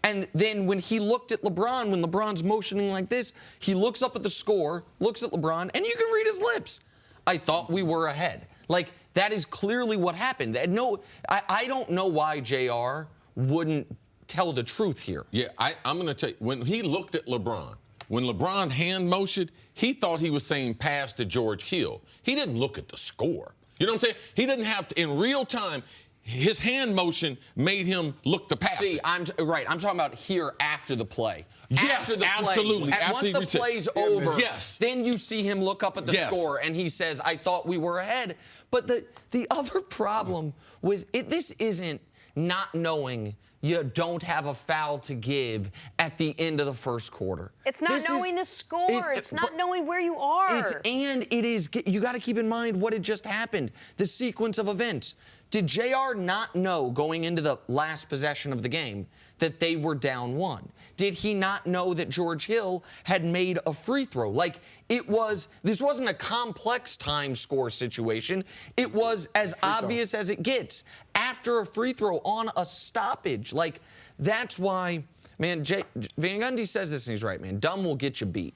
And then when he looked at LeBron, when LeBron's motioning like this, he looks up at the score, looks at LeBron, and you can read his lips. I thought we were ahead. Like, that is clearly what happened. And no, I don't know why JR wouldn't tell the truth here. Yeah, I'm going to tell you, when he looked at LeBron, when LeBron hand motioned, he thought he was saying pass to George Hill. He didn't look at the score. You know what I'm saying? He didn't have to, in real time, his hand motion made him look to pass. See, I'm talking about here after the play. Yes, after the absolutely. Play. Once the play's over, yes. Then you see him look up at the score and he says, I thought we were ahead. But the other problem with it, this isn't not knowing you don't have a foul to give at the end of the first quarter. It's not knowing the score. It's not knowing where you are. You got to keep in mind what had just happened, the sequence of events. Did JR not know going into the last possession of the game that they were down 1? Did he not know that George Hill had made a free throw? Like, this wasn't a complex time score situation. It was as obvious as it gets. After a free throw on a stoppage. Like, that's why, man, Van Gundy says this and he's right, man. Dumb will get you beat.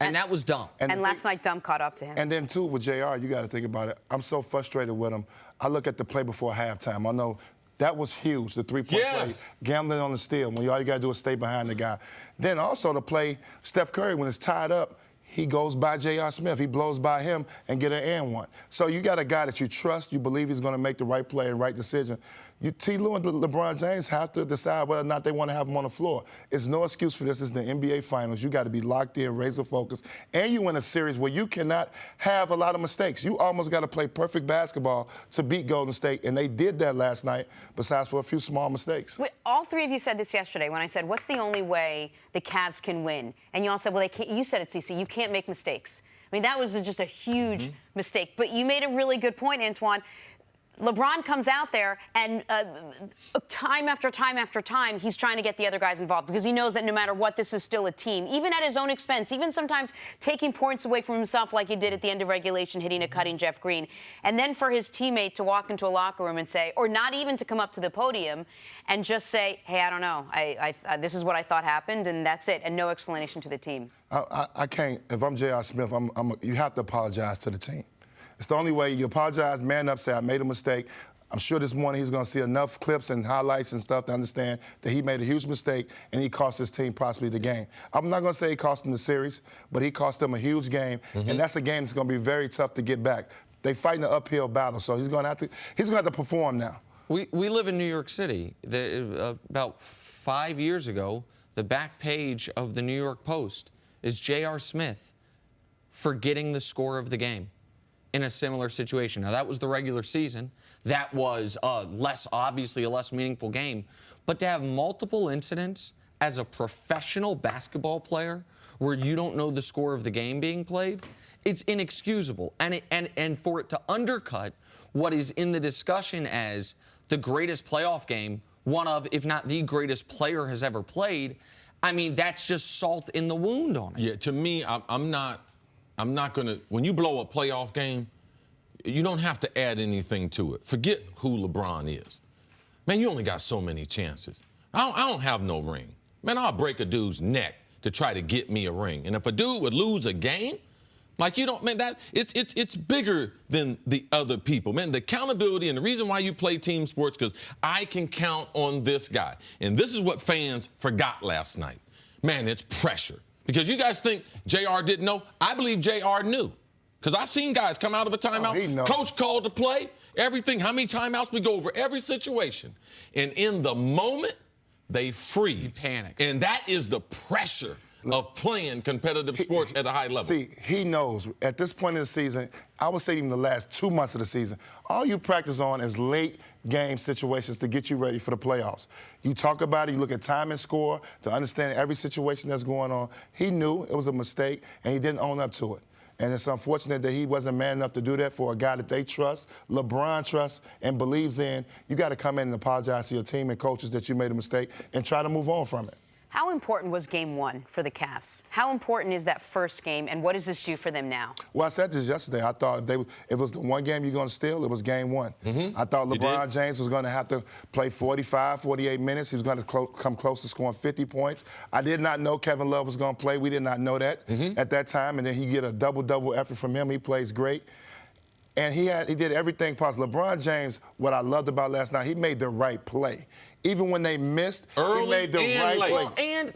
And that was dumb. And last night, dumb caught up to him. And then, too, with JR, you got to think about it. I'm so frustrated with him. I look at the play before halftime. I know that was huge, the three-point play. Gambling on the steal, when all you got to do is stay behind the guy. Then also the play, Steph Curry, when it's tied up, he goes by J.R. Smith. He blows by him and get an and one. So you got a guy that you trust, you believe he's going to make the right play and right decision. T. Lue and LeBron James have to decide whether or not they want to have him on the floor. It's no excuse for this. It's the NBA Finals. You got to be locked in, razor focused. And you in a series where you cannot have a lot of mistakes. You almost got to play perfect basketball to beat Golden State, and they did that last night, besides for a few small mistakes. All three of you said this yesterday when I said, what's the only way the Cavs can win? And you all said, well, they can't. You said it, Cece, you can't make mistakes. I mean, that was just a huge mistake. But you made a really good point, Antoine. LeBron comes out there and time after time after time, he's trying to get the other guys involved because he knows that no matter what, this is still a team, even at his own expense, even sometimes taking points away from himself like he did at the end of regulation, hitting a cutting Jeff Green. And then for his teammate to walk into a locker room and say, or not even to come up to the podium and just say, hey, I don't know. This is what I thought happened, and that's it, and no explanation to the team. I can't. If I'm J.R. Smith, you have to apologize to the team. It's the only way. You apologize, man up, say, I made a mistake. I'm sure this morning he's going to see enough clips and highlights and stuff to understand that he made a huge mistake and he cost his team possibly the game. I'm not going to say he cost them the series, but he cost them a huge game, and that's a game that's going to be very tough to get back. They're fighting an uphill battle, so he's going to have to perform now. We live in New York City. About 5 years ago, the back page of the New York Post is J.R. Smith forgetting the score of the game in a similar situation. Now, that was the regular season. That was obviously a less meaningful game. But to have multiple incidents as a professional basketball player where you don't know the score of the game being played, it's inexcusable. And for it to undercut what is in the discussion as the greatest playoff game, one of, if not the greatest player has ever played, I mean, that's just salt in the wound on it. Yeah, to me, I'm not going to, when you blow a playoff game, you don't have to add anything to it. Forget who LeBron is. Man, you only got so many chances. I don't have no ring. Man, I'll break a dude's neck to try to get me a ring. And if a dude would lose a game, like you don't, man, it's bigger than the other people. Man, the accountability and the reason why you play team sports, because I can count on this guy. And this is what fans forgot last night. Man, it's pressure. Because you guys think JR didn't know. I believe JR knew. Because I've seen guys come out of a timeout. Coach called the play, everything. How many timeouts? We go over every situation. And in the moment, they freeze. You panic. And that is the pressure of playing competitive sports at a high level. See, he knows. At this point in the season, I would say even the last 2 months of the season, all you practice on is late game situations to get you ready for the playoffs. You talk about it, you look at time and score to understand every situation that's going on. He knew it was a mistake, and he didn't own up to it. And it's unfortunate that he wasn't man enough to do that for a guy that they trust, LeBron trusts, and believes in. You got to come in and apologize to your team and coaches that you made a mistake and try to move on from it. How important was game one for the Cavs? How important is that first game, and what does this do for them now? Well, I said this yesterday. I thought if it was the one game you're going to steal, it was game one. I thought LeBron James was going to have to play 45, 48 minutes. He was going to come close to scoring 50 points. I did not know Kevin Love was going to play. We did not know that at that time. And then he get a double-double effort from him. He plays great. And he did everything possible. LeBron James, what I loved about last night, he made the right play. Even when they missed, he made the right play. Well, and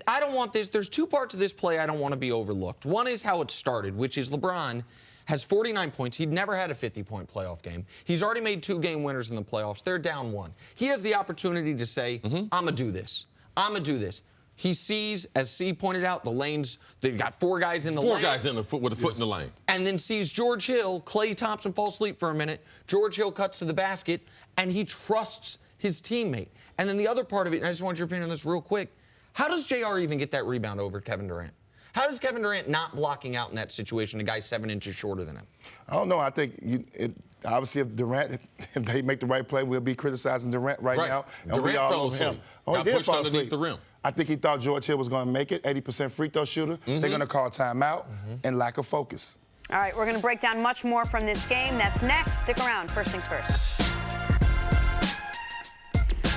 I don't want this. There's two parts of this play I don't want to be overlooked. One is how it started, which is LeBron has 49 points. He'd never had a 50-point playoff game. He's already made 2 game winners in the playoffs. They're down 1. He has the opportunity to say, I'm going to do this. I'm going to do this. He sees, as C pointed out, the lanes. They've got 4 guys in the lane. 4 guys in the foot with a foot in the lane. And then sees George Hill. Klay Thompson falls asleep for a minute. George Hill cuts to the basket, and he trusts his teammate. And then the other part of it, and I just want your opinion on this real quick, how does JR even get that rebound over Kevin Durant? How does Kevin Durant not blocking out in that situation, a guy 7 inches shorter than him? I don't know. I think obviously if Durant, if they make the right play, we'll be criticizing Durant right now. And Durant we all fell over asleep. him. Oh, Got he did pushed fall underneath asleep. the rim. I think he thought George Hill was going to make it, 80% free throw shooter. They're going to call timeout and lack of focus. All right, we're going to break down much more from this game. That's next. Stick around. First things first.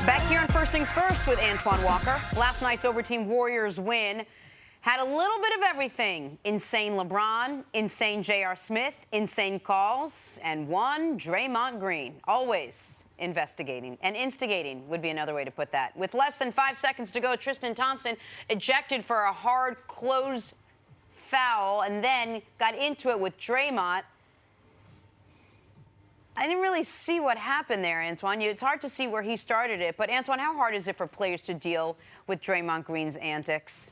Back here on First Things First with Antoine Walker. Last night's Overteam Warriors win had a little bit of everything. Insane LeBron, insane J.R. Smith, insane calls, and one Draymond Green. Always investigating and instigating would be another way to put that. With less than 5 seconds to go, Tristan Thompson ejected for a hard close foul and then got into it with Draymond. I didn't really see what happened there, Antoine. It's hard to see where he started it. But, Antoine, how hard is it for players to deal with Draymond Green's antics?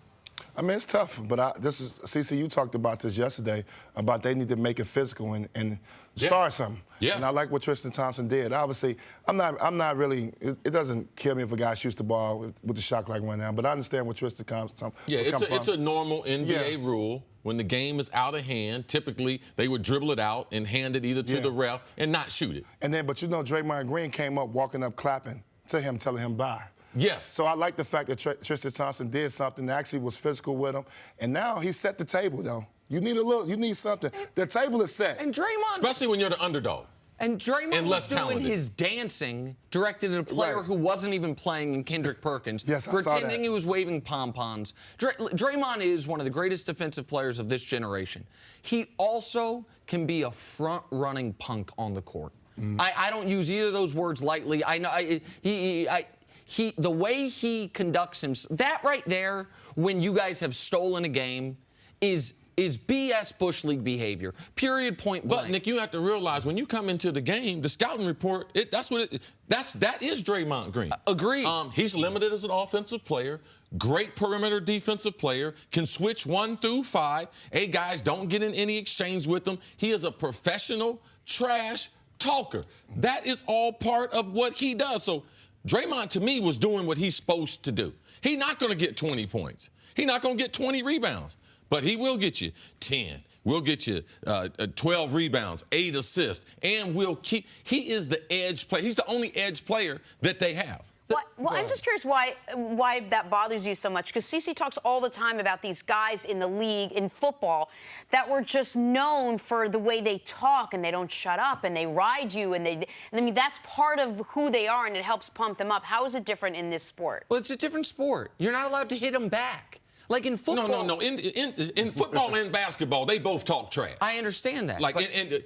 I mean, it's tough, but this is, CC, you talked about this yesterday, about they need to make it physical and start something. Yes. And I like what Tristan Thompson did. Obviously, I'm not really, it doesn't kill me if a guy shoots the ball with the shot clock right now, but I understand what Tristan Thompson it's a normal NBA rule. When the game is out of hand, typically they would dribble it out and hand it either to the ref and not shoot it. And then, but you know, Draymond Green came up walking up clapping to him, telling him bye. Yes. So I like the fact that Tristan Thompson did something that actually was physical with him. And now he set the table, though. You need something. The table is set. And Draymond. Especially when you're the underdog. And Draymond was doing talented. his dancing directed at a player who wasn't even playing in Kendrick Perkins. Yes, I saw that. Pretending he was waving pom-poms. Draymond is one of the greatest defensive players of this generation. He also can be a front-running punk on the court. I don't use either of those words lightly. I know the way he conducts himself, that right there, when you guys have stolen a game, is BS Bush League behavior. Period. Point blank. But Nick, you have to realize when you come into the game, the scouting report, that is Draymond Green. Agreed. He's limited as an offensive player. Great perimeter defensive player. Can switch 1 through 5. Hey, guys, don't get in any exchange with him. He is a professional trash talker. That is all part of what he does. So Draymond, to me, was doing what he's supposed to do. He's not going to get 20 points. He's not going to get 20 rebounds. But he will get you 10. We'll get you 12 rebounds, 8 assists, and he is the edge player. He's the only edge player that they have. Well, I'm just curious why that bothers you so much, because CeCe talks all the time about these guys in the league, in football, that were just known for the way they talk, and they don't shut up, and they ride you, and I mean, that's part of who they are, and it helps pump them up. How is it different in this sport? Well, it's a different sport. You're not allowed to hit them back. Like in football. No. In football and basketball, they both talk trash. I understand that. Like,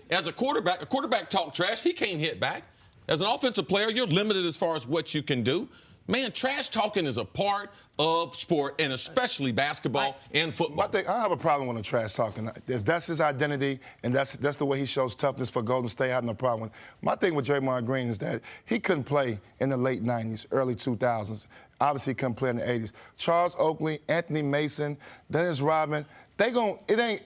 as a quarterback talk trash. He can't hit back. As an offensive player, you're limited as far as what you can do. Man, trash talking is a part of sport, and especially basketball and football. I don't have a problem with him trash talking. If that's his identity and that's the way he shows toughness for Golden State, I have no problem with it. My thing with Draymond Green is that he couldn't play in the late 90s, early 2000s. Obviously, he couldn't play in the 80s. Charles Oakley, Anthony Mason, Dennis Rodman, it ain't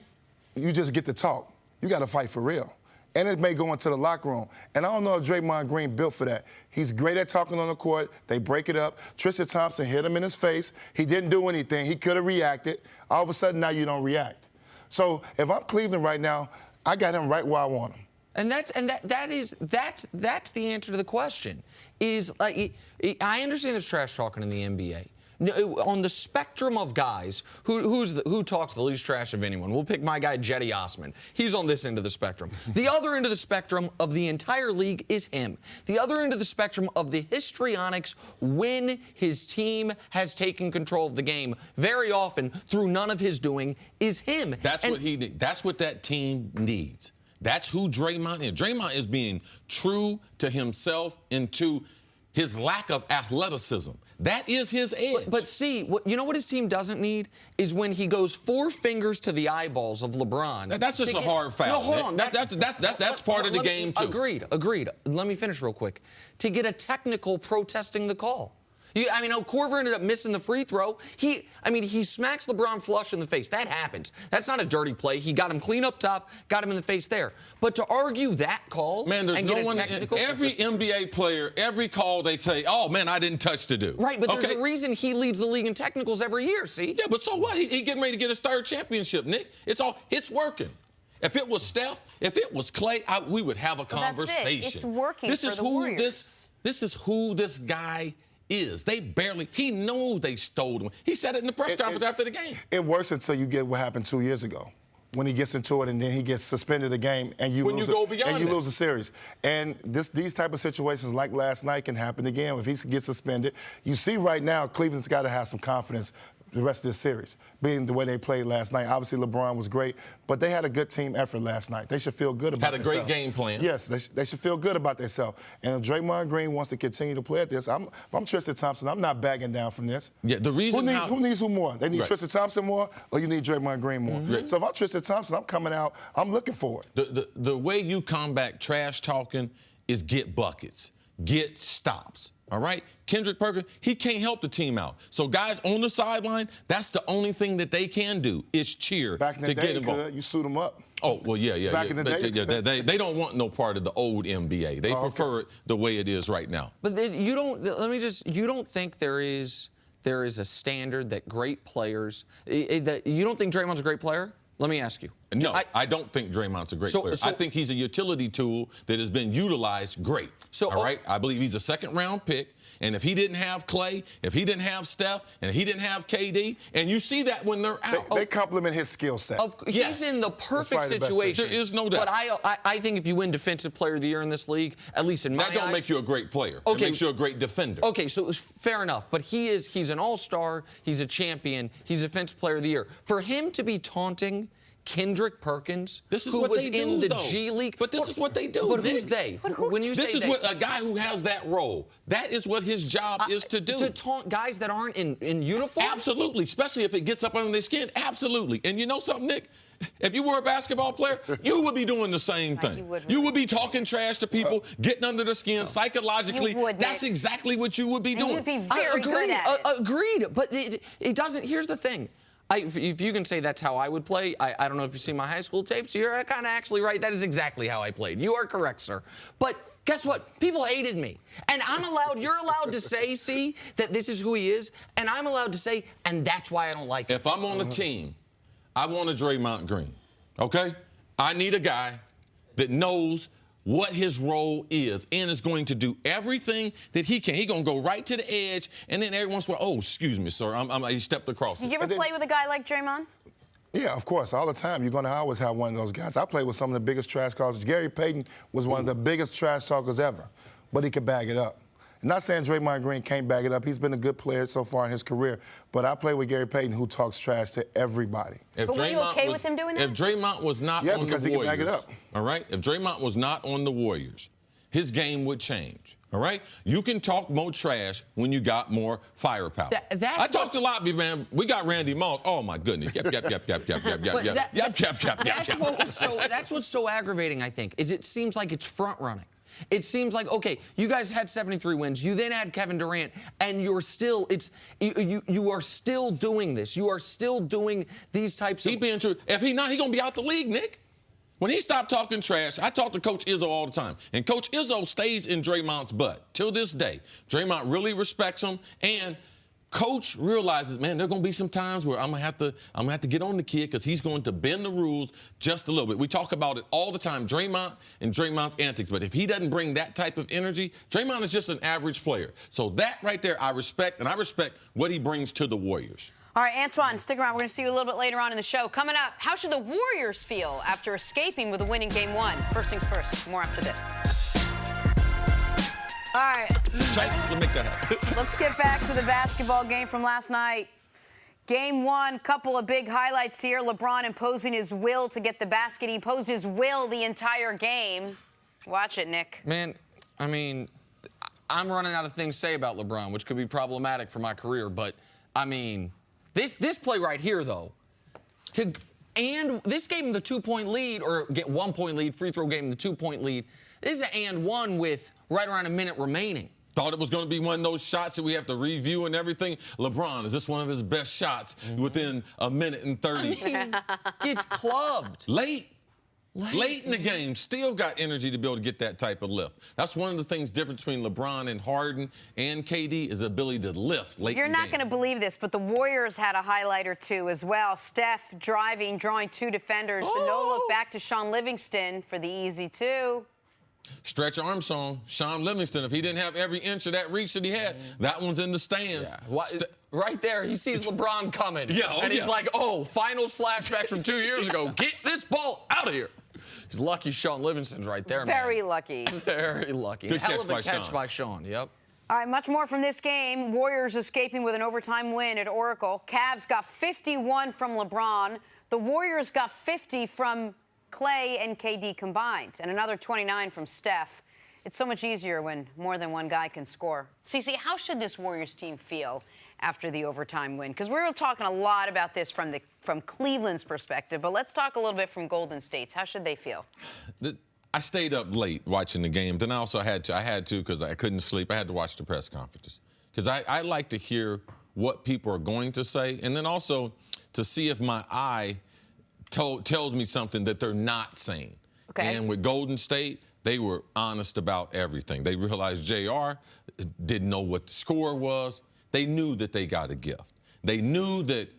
you just get to talk. You got to fight for real. And it may go into the locker room. And I don't know if Draymond Green built for that. He's great at talking on the court. They break it up. Tristan Thompson hit him in his face. He didn't do anything. He could have reacted. All of a sudden, now you don't react. So if I'm Cleveland right now, I got him right where I want him. And that's the answer to the question. Is like I understand there's trash talking in the NBA. On the spectrum of guys, who talks the least trash of anyone? We'll pick my guy, Jetty Osman. He's on this end of the spectrum. The other end of the spectrum of the entire league is him. The other end of the spectrum of the histrionics when his team has taken control of the game, very often through none of his doing, is him. That's what he needs. That's what that team needs. That's who Draymond is. Draymond is being true to himself and to his lack of athleticism. That is his edge. But see, you know what his team doesn't need is when he goes 4 fingers to the eyeballs of LeBron. That's just a hard foul. No, hold on. That's part of the game, too. Agreed. Let me finish real quick. To get a technical protesting the call. Korver ended up missing the free throw. He smacks LeBron flush in the face. That happens. That's not a dirty play. He got him clean up top, got him in the face there. But to argue that call, man, there's and no get one. Every NBA player, every call they say, "Oh man, I didn't touch the dude." Right, but there's a reason he leads the league in technicals every year. See? Yeah, but so what? He getting ready to get his 3rd championship, Nick. It's working. If it was Steph, if it was Clay, we would have a conversation. That's it. It's working for the Warriors. This is who this guy is. He knows they stole him. He said it in the press conference after the game. It works until you get what happened 2 years ago, when he gets into it and then he gets suspended a game and you lose the series. And these type of situations like last night can happen again if he gets suspended. You see right now, Cleveland's got to have some confidence the rest of this series, being the way they played last night. Obviously, LeBron was great, but they had a good team effort last night. They should feel good about themselves. Had a great game plan. Yes, they should feel good about themselves. And if Draymond Green wants to continue to play at this, if I'm Tristan Thompson, I'm not backing down from this. Yeah, the reason who needs who more? They need right. Tristan Thompson more, or you need Draymond Green more? Mm-hmm. So if I'm Tristan Thompson, I'm coming out, I'm looking for it. The way you combat trash talking is get buckets, get stops. All right? Kendrick Perkins, he can't help the team out. So guys on the sideline, that's the only thing that they can do is cheer Back in the to day, get involved. You suit them up. Oh, well, yeah. Back in the day. They don't want no part of the old NBA. They prefer it the way it is right now. But you don't think there is a standard that great players, that you don't think Draymond's a great player? Let me ask you. No, I don't think Draymond's a great player. I think he's a utility tool that has been utilized great. All right? I believe he's a 2nd-round pick. And if he didn't have Clay, if he didn't have Steph, and if he didn't have KD, and you see that when they're out. They complement his skill set. He's in the perfect situation. There is no doubt. But I think if you win Defensive Player of the Year in this league, at least in my eyes. That don't make you a great player. Okay. It makes you a great defender. Okay, so fair enough. But he's an all-star. He's a champion. He's Defensive Player of the Year. For him to be taunting Kendrick Perkins, who was in the G League. But this is what they do. But who's they? When you this say is they, what a guy who has that role. That is what his job is to do. To taunt guys that aren't in uniform? Absolutely, especially if it gets up under their skin. Absolutely. And you know something, Nick? If you were a basketball player, you would be doing the same thing. You would be talking trash to people, getting under their skin psychologically. That's exactly what you would be doing. You'd be very good at it. Agreed. But it doesn't. Here's the thing. If you can say that's how I would play, I don't know if you've seen my high school tapes. You're kind of actually right. That is exactly how I played. You are correct, sir. But guess what? People hated me. And you're allowed to say, see, that this is who he is. And I'm allowed to say, and that's why I don't like him. If I'm on a team, I want a Draymond Green, okay? I need a guy that knows what his role is and is going to do everything that he can. He's going to go right to the edge, and then every once in a while, oh, excuse me, sir, he stepped across. Did you ever play with a guy like Draymond? Yeah, of course, all the time. You're going to always have one of those guys. I played with some of the biggest trash talkers. Gary Payton was one of the biggest trash talkers ever, but he could bag it up. I'm not saying Draymond Green can't bag it up. He's been a good player so far in his career. But I played with Gary Payton, who talks trash to everybody. But were you okay with him doing that? If Draymond was not on the Warriors, because he can bag it up. All right? If Draymond was not on the Warriors, his game would change. All right? You can talk more trash when you got more firepower. I talked a lot, man. We got Randy Moss. Oh, my goodness. Yep. That's what's so aggravating, I think, is it seems like it's front-running. It seems like, okay, you guys had 73 wins. You then had Kevin Durant, and you're still, you are still doing this. You are still doing these types of... If he not, he going to be out the league, Nick. When he stopped talking trash, I talk to Coach Izzo all the time. And Coach Izzo stays in Draymond's butt till this day. Draymond really respects him. And Coach realizes, man, there are going to be some times where I'm gonna have to get on the kid because he's going to bend the rules just a little bit. We talk about it all the time, Draymond and Draymond's antics. But if he doesn't bring that type of energy, Draymond is just an average player. So that right there I respect, and I respect what he brings to the Warriors. All right, Antoine, stick around. We're going to see you a little bit later on in the show. Coming up, how should the Warriors feel after escaping with a win in Game 1? First things first, more after this. All right. Let's get back to the basketball game from last night. Game 1, couple of big highlights here. LeBron imposing his will to get the basket. He imposed his will the entire game. Watch it, Nick. Man, I mean, I'm running out of things to say about LeBron, which could be problematic for my career. But, I mean, this play right here, though, and this gave him the 2-point lead, or get 1-point lead, free throw gave him the 2-point lead. This is an and one with right around a minute remaining. Thought it was going to be one of those shots that we have to review and everything. LeBron, is this one of his best shots within a minute and 30? I mean, gets clubbed. Late in the game, still got energy to be able to get that type of lift. That's one of the things different between LeBron and Harden and KD is the ability to lift late in the game. You're not going to believe this, but the Warriors had a highlight or two as well. Steph driving, drawing 2 defenders. The no-look back to Sean Livingston for the easy 2. Stretch Armstrong, Sean Livingston, if he didn't have every inch of that reach that he had, that one's in the stands. Yeah. Right there, he sees LeBron coming. And he's like, oh, finals flashbacks from 2 years ago. Get this ball out of here. He's lucky Sean Livingston's right there, Very lucky. Very lucky. Good Hell catch of a catch by Sean. Yep. All right, much more from this game. Warriors escaping with an overtime win at Oracle. Cavs got 51 from LeBron. The Warriors got 50 from Clay and KD combined, and another 29 from Steph. It's so much easier when more than one guy can score. Cece, how should this Warriors team feel after the overtime win? Because we're talking a lot about this from Cleveland's perspective, but let's talk a little bit from Golden State's. How should they feel? I stayed up late watching the game. Then I also had to because I couldn't sleep. I had to watch the press conferences because I like to hear what people are going to say, and then also to see if my eye tells me something that they're not saying. Okay. And with Golden State, they were honest about everything. They realized JR didn't know what the score was. They knew that they got a gift. They knew that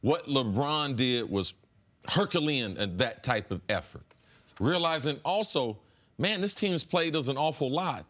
what LeBron did was Herculean and that type of effort. Realizing also, man, this team's played us an awful lot.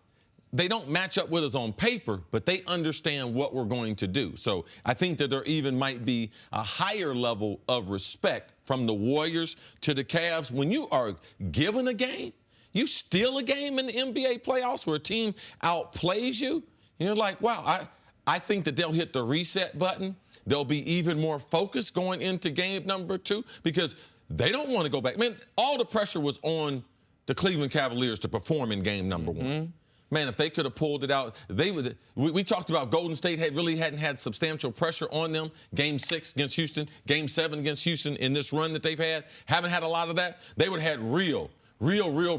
They don't match up with us on paper, but they understand what we're going to do. So I think that there even might be a higher level of respect from the Warriors to the Cavs. When you are given a game, you steal a game in the NBA playoffs where a team outplays you, and you're like, wow, I think that they'll hit the reset button. They'll be even more focused going into game number 2 because they don't want to go back. Man, all the pressure was on the Cleveland Cavaliers to perform in game number 1. Man, if they could have pulled it out, they would. We talked about Golden State really hadn't had substantial pressure on them. Game 6 against Houston, Game 7 against Houston in this run that they've had. Haven't had a lot of that. They would have had real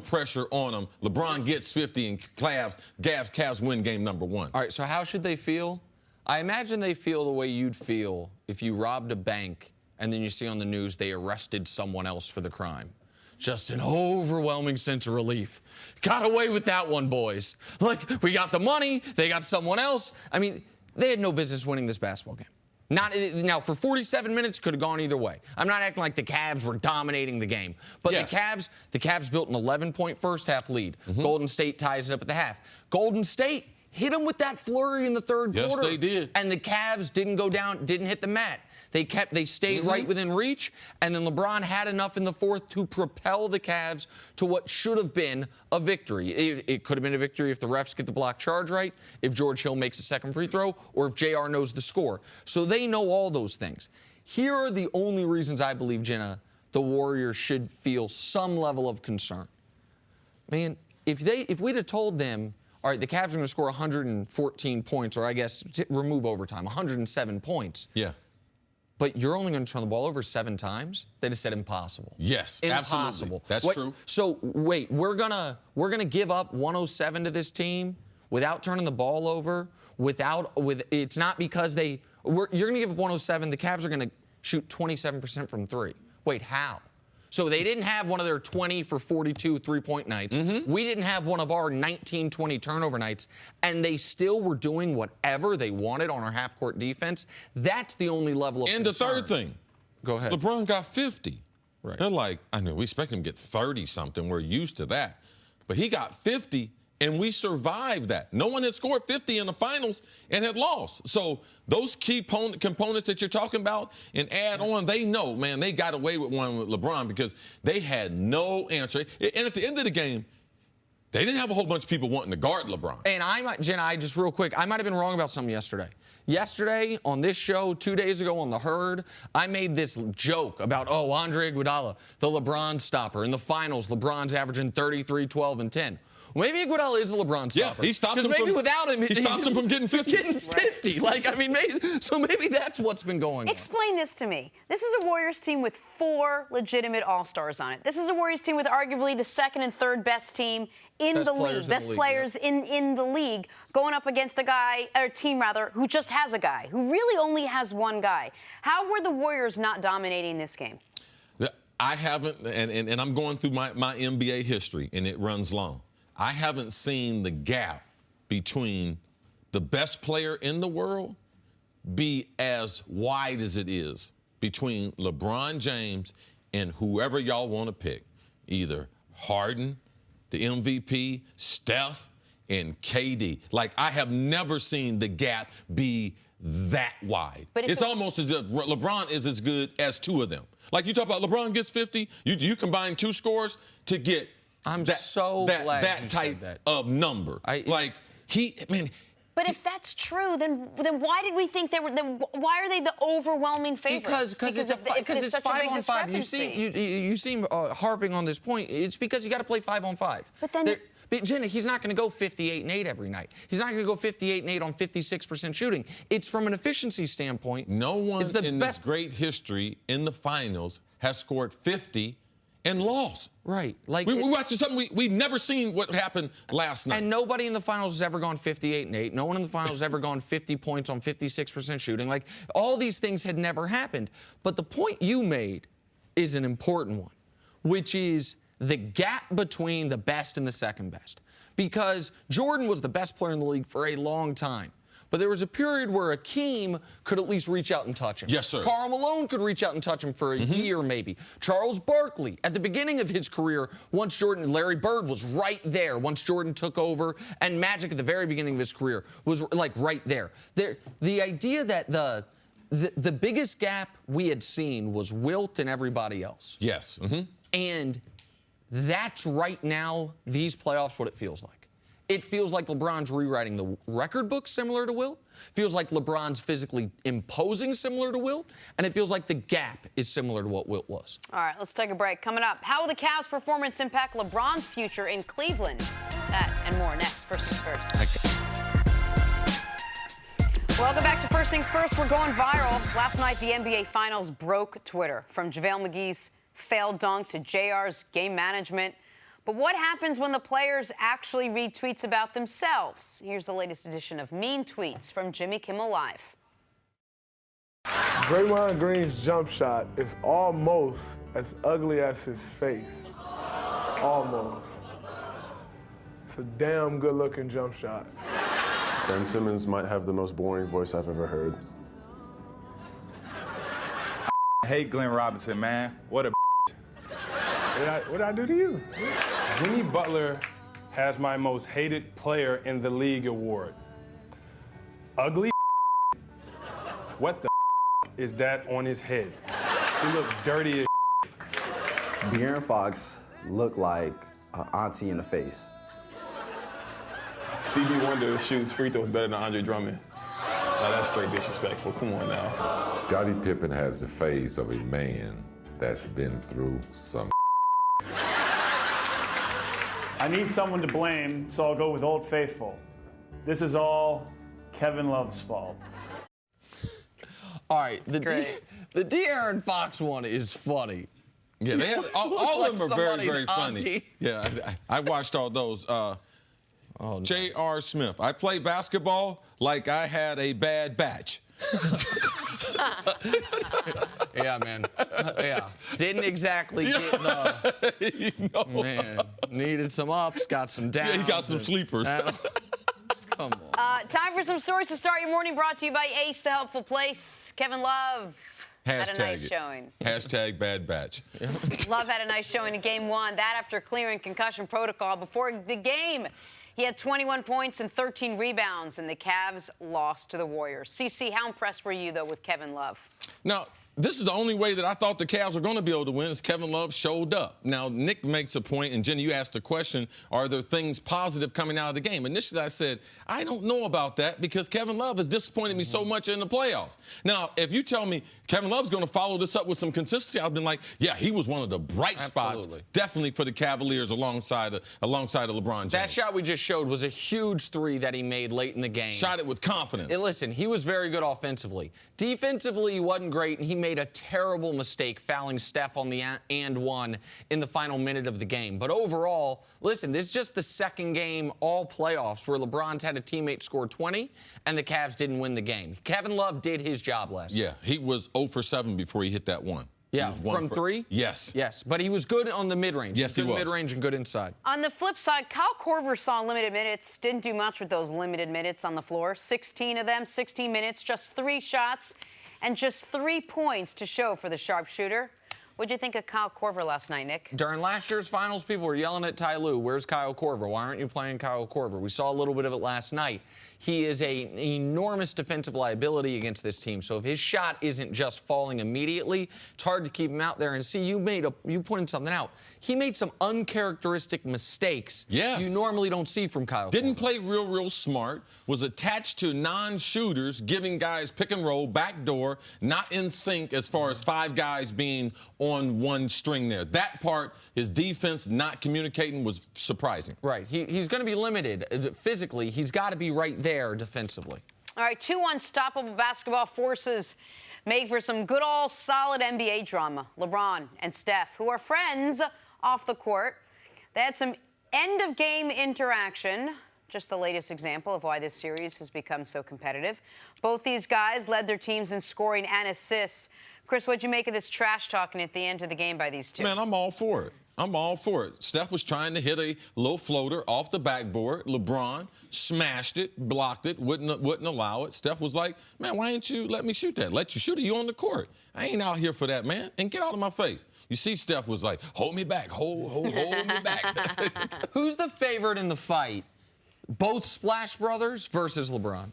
pressure on them. LeBron gets 50 and Cavs win game number 1. All right, so how should they feel? I imagine they feel the way you'd feel if you robbed a bank and then you see on the news they arrested someone else for the crime. Just an overwhelming sense of relief. Got away with that one, boys. Like, we got the money, they got someone else. I mean, they had no business winning this basketball game. Now, for 47 minutes, could have gone either way. I'm not acting like the Cavs were dominating the game. But yes, the Cavs built an 11-point first-half lead. Golden State ties it up at the half. Golden State hit them with that flurry in the third quarter. Yes, they did. And the Cavs didn't go down, didn't hit the mat. They stayed right within reach, and then LeBron had enough in the fourth to propel the Cavs to what should have been a victory. It could have been a victory if the refs get the block charge right, if George Hill makes a second free throw, or if JR knows the score. So they know all those things. Here are the only reasons I believe, Jenna, the Warriors should feel some level of concern. Man, if we'd have told them, all right, the Cavs are going to score 114 points, or I guess remove overtime, 107 points. Yeah. But you're only going to turn the ball over 7 times? They just said impossible. Yes, impossible. absolutely. That's true. So wait, we're gonna give up 107 to this team without turning the ball over. It's not because you're going to give up 107. The Cavs are going to shoot 27% from 3. Wait, how? So they didn't have one of their 20 for 42 3-point nights. We didn't have one of our 19, 20 turnover nights, and they still were doing whatever they wanted on our half-court defense. That's the only level of And concern. the third thing. Go ahead. LeBron got 50. Right. They're like, I know, we expect him to get 30-something. We're used to that. But he got 50, and we survived that. No one had scored 50 in the finals and had lost. So those key components that you're talking about and add on, they know, man, they got away with one with LeBron because they had no answer. And at the end of the game, they didn't have a whole bunch of people wanting to guard LeBron. And Jenna, just real quick, I might have been wrong about something yesterday. Yesterday on this show, 2 days ago on The Herd, I made this joke about, Andre Iguodala, the LeBron stopper. In the finals, LeBron's averaging 33, 12, and 10. Maybe Iguodala is a LeBron stopper. Yeah, he stops him without him, he stops him from getting 50. Getting 50. Like, maybe that's what's been going on. Explain this to me. This is a Warriors team with 4 legitimate All-Stars on it. This is a Warriors team with arguably the second and third best team in the league. Best players in the league going up against a team who just has a guy, who really only has one guy. How were the Warriors not dominating this game? I haven't, and I'm going through my NBA history, and it runs long. I haven't seen the gap between the best player in the world be as wide as it is between LeBron James and whoever y'all want to pick, either Harden, the MVP, Steph, and KD. Like, I have never seen the gap be that wide. But it's almost as if LeBron is as good as 2 of them. Like, you talk about LeBron gets 50, you combine 2 scores to get glad that type of number. But if that's true, then why did we think why are they the overwhelming favorites? Because it's 5-on-5. You seem harping on this point. It's because you got to play 5-on-5. But then. Jenna, he's not going to go 58-8 every night. He's not going to go 58-8 on 56% shooting. It's from an efficiency standpoint. No one in this great history in the finals has scored 50 and lost. Right. Like we watched something we've never seen what happened last night. And nobody in the finals has ever gone 58-8. No one in the finals has ever gone 50 points on 56% shooting. Like, all these things had never happened. But the point you made is an important one, which is the gap between the best and the second best. Because Jordan was the best player in the league for a long time. But there was a period where Akeem could at least reach out and touch him. Yes, sir. Karl Malone could reach out and touch him for a year, maybe. Charles Barkley, at the beginning of his career, Larry Bird was right there. Once Jordan took over, and Magic at the very beginning of his career was like right there. The idea that the biggest gap we had seen was Wilt and everybody else. Yes. And that's right now, these playoffs, what it feels like. It feels like LeBron's rewriting the record book similar to Wilt. Feels like LeBron's physically imposing similar to Wilt. And it feels like the gap is similar to what Wilt was. All right, let's take a break. Coming up, how will the Cavs' performance impact LeBron's future in Cleveland? That and more next. First Things First. Welcome back to First Things First. We're going viral. Last night, the NBA Finals broke Twitter. From JaVale McGee's failed dunk to JR's game management. But what happens when the players actually read tweets about themselves? Here's the latest edition of Mean Tweets from Jimmy Kimmel Live. Draymond Green's jump shot is almost as ugly as his face. Almost. It's a damn good-looking jump shot. Ben Simmons might have the most boring voice I've ever heard. I hate Glenn Robinson, man. What a What did I do to you? Jimmy Butler has my most hated player in the league award. Ugly. What the is that on his head? He looks dirty as De'Aaron Fox looked like an auntie in the face. Stevie Wonder shoots free throws better than Andre Drummond. Now that's straight disrespectful. Come on now. Scottie Pippen has the face of a man that's been through some. I I need someone to blame, so I'll go with Old Faithful. This is all Kevin Love's fault. All right, the De'Aaron Fox one is funny. Yeah, they have, all of them are very, very auntie. funny. Yeah, I watched all those. No. J.R. Smith. I play basketball like I had a bad batch. Yeah, man. Yeah. Didn't exactly get the... Man, needed some ups, got some downs. Yeah, he got some sleepers. Come on. Time for some stories to start your morning, brought to you by Ace, the helpful place. Kevin Love had a nice showing. Hashtag bad batch. Love had a nice showing in Game 1. That after clearing concussion protocol before the game. He had 21 points and 13 rebounds, and the Cavs lost to the Warriors. CC, how impressed were you, though, with Kevin Love? Now, this is the only way that I thought the Cavs were going to be able to win is Kevin Love showed up. Now, Nick makes a point, and Jenny, you asked the question, are there things positive coming out of the game? Initially, I said, I don't know about that because Kevin Love has disappointed me so much in the playoffs. Now, if you tell me Kevin Love's going to follow this up with some consistency, I've been like, yeah, he was one of the bright spots, definitely for the Cavaliers alongside of LeBron James. That shot we just showed was a huge three that he made late in the game. Shot it with confidence. Listen, he was very good offensively. Defensively, he wasn't great, and he made a terrible mistake fouling Steph on the and one in the final minute of the game. But overall, listen, this is just the second game all playoffs where LeBron's had a teammate score 20 and the Cavs didn't win the game. Kevin Love did his job last night. Yeah, he was 0 for 7 before he hit that one. Yeah, from 3? Yes. Yes, but he was good on the mid-range. Yes, he was. Good mid-range and good inside. On the flip side, Kyle Korver saw limited minutes, didn't do much with those limited minutes on the floor. 16 of them, 16 minutes, just 3 shots, and just 3 points to show for the sharpshooter. What did you think of Kyle Korver last night, Nick? During last year's finals, people were yelling at Ty Lue, where's Kyle Korver? Why aren't you playing Kyle Korver? We saw a little bit of it last night. He is an enormous defensive liability against this team. So if his shot isn't just falling immediately, it's hard to keep him out there. And see, you pointed something out. He made some uncharacteristic mistakes you normally don't see from Kyle Didn't Korver. play real smart, was attached to non-shooters, giving guys pick and roll, backdoor, not in sync as far as 5 guys being on one string there. That part, his defense not communicating, was surprising. Right. He's going to be limited physically. He's got to be right there defensively. All right, 2 unstoppable basketball forces make for some good old solid NBA drama. LeBron and Steph, who are friends off the court. They had some end-of-game interaction. Just the latest example of why this series has become so competitive. Both these guys led their teams in scoring and assists. Chris, what'd you make of this trash talking at the end of the game by these two? Man, I'm all for it. I'm all for it. Steph was trying to hit a low floater off the backboard. LeBron smashed it, blocked it, wouldn't allow it. Steph was like, man, why ain't you let me shoot that? Let you shoot it. You on the court. I ain't out here for that, man. And get out of my face. You see, Steph was like, hold me back, hold me back. Who's the favorite in the fight? Both Splash Brothers versus LeBron.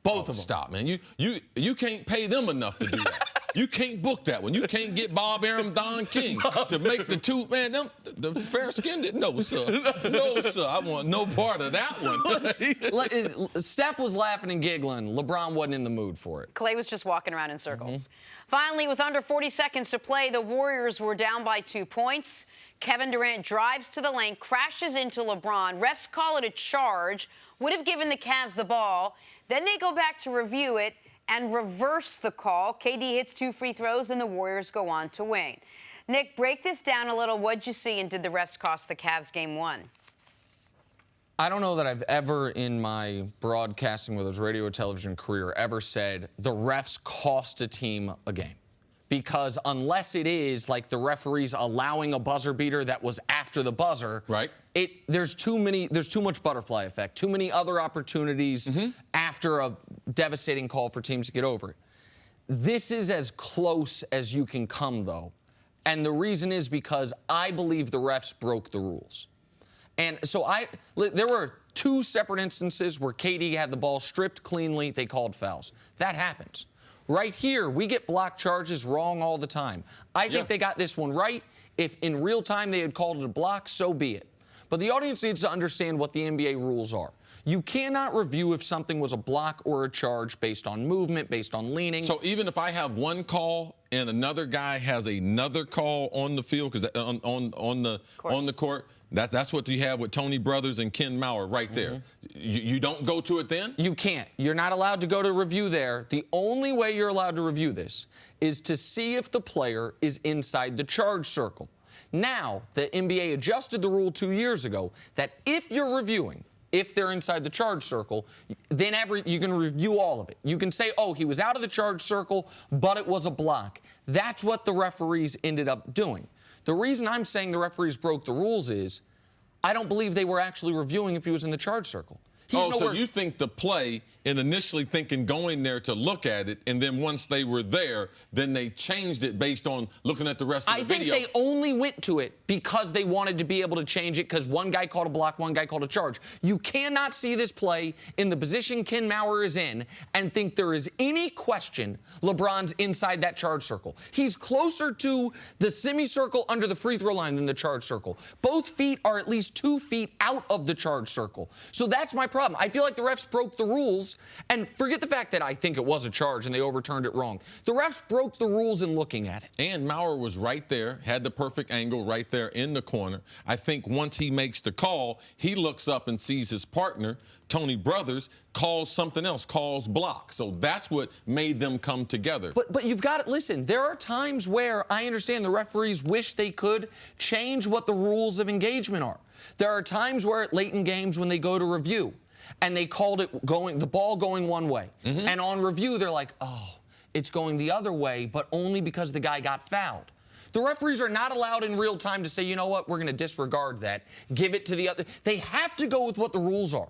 Both of them. Stop, man. You can't pay them enough to do that. You can't book that one. You can't get Bob Arum, Don King to make the two. Man, the fair-skinned, no, sir. No, sir. I want no part of that one. Steph was laughing and giggling. LeBron wasn't in the mood for it. Clay was just walking around in circles. Finally, with under 40 seconds to play, the Warriors were down by 2 points. Kevin Durant drives to the lane, crashes into LeBron. Refs call it a charge, would have given the Cavs the ball. Then they go back to review it and reverse the call. KD hits 2 free throws, and the Warriors go on to win. Nick, break this down a little. What'd you see, and did the refs cost the Cavs Game 1? I don't know that I've ever in my broadcasting, whether it's radio or television career, ever said the refs cost a team a game. Because unless it is like the referees allowing a buzzer beater that was after the buzzer, right? There's too much butterfly effect, too many other opportunities after a devastating call for teams to get over it. This is as close as you can come, though. And the reason is because I believe the refs broke the rules. And so there were 2 separate instances where KD had the ball stripped cleanly, they called fouls. That happens. Right here, we get block charges wrong all the time. I think they got this one right. If in real time they had called it a block, so be it. But the audience needs to understand what the NBA rules are. You cannot review if something was a block or a charge based on movement, based on leaning. So even if I have one call and another guy has another call on the field, because on the court, that's what you have with Tony Brothers and Ken Mauer right there. You don't go to it then? You can't. You're not allowed to go to review there. The only way you're allowed to review this is to see if the player is inside the charge circle. Now, the NBA adjusted the rule 2 years ago that if you're reviewing, if they're inside the charge circle, then you can review all of it. You can say, oh, he was out of the charge circle, but it was a block. That's what the referees ended up doing. The reason I'm saying the referees broke the rules is I don't believe they were actually reviewing if he was in the charge circle. So you think the play, and initially thinking going there to look at it, and then once they were there, then they changed it based on looking at the rest of the video? I think they only went to it because they wanted to be able to change it because one guy called a block, one guy called a charge. You cannot see this play in the position Ken Mauer is in and think there is any question LeBron's inside that charge circle. He's closer to the semicircle under the free throw line than the charge circle. Both feet are at least 2 feet out of the charge circle. So that's my problem. I feel like the refs broke the rules, and forget the fact that I think it was a charge and they overturned it wrong. The refs broke the rules in looking at it. And Mauer was right there, had the perfect angle right there in the corner. I think once he makes the call, he looks up and sees his partner, Tony Brothers, calls something else, calls block. So that's what made them come together. But you've got to listen. There are times where I understand the referees wish they could change what the rules of engagement are. There are times where late in games when they go to review, and they called it the ball going one way. And on review, they're like, oh, it's going the other way, but only because the guy got fouled. The referees are not allowed in real time to say, you know what, we're going to disregard that, give it to the other. They have to go with what the rules are.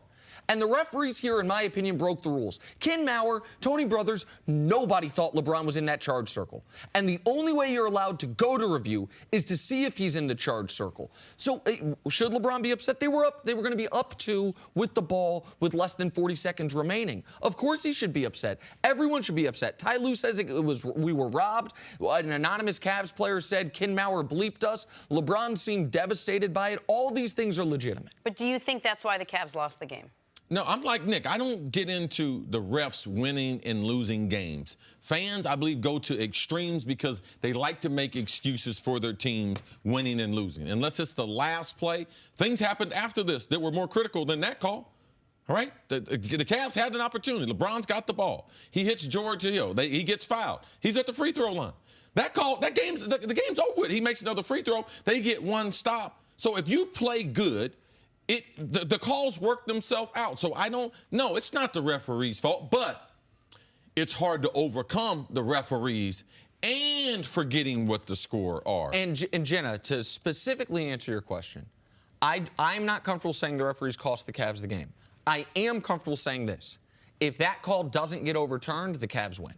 And the referees here, in my opinion, broke the rules. Ken Mauer, Tony Brothers, nobody thought LeBron was in that charge circle. And the only way you're allowed to go to review is to see if he's in the charge circle. So should LeBron be upset? They were going to be up 2 with the ball with less than 40 seconds remaining. Of course he should be upset. Everyone should be upset. Ty Lue says we were robbed. An anonymous Cavs player said Ken Mauer bleeped us. LeBron seemed devastated by it. All these things are legitimate. But do you think that's why the Cavs lost the game? No, I'm like Nick. I don't get into the refs winning and losing games. Fans, I believe, go to extremes because they like to make excuses for their teams winning and losing. Unless it's the last play, things happened after this that were more critical than that call. All right? The Cavs had an opportunity. LeBron's got the ball. He hits George Hill. He gets fouled. He's at the free throw line. The game's over with. He makes another free throw. They get one stop. So if you play good, the calls work themselves out. So it's not the referee's fault, but it's hard to overcome the referees and forgetting what the score are. And Jenna, to specifically answer your question, I'm not comfortable saying the referees cost the Cavs the game. I am comfortable saying this. If that call doesn't get overturned, the Cavs win.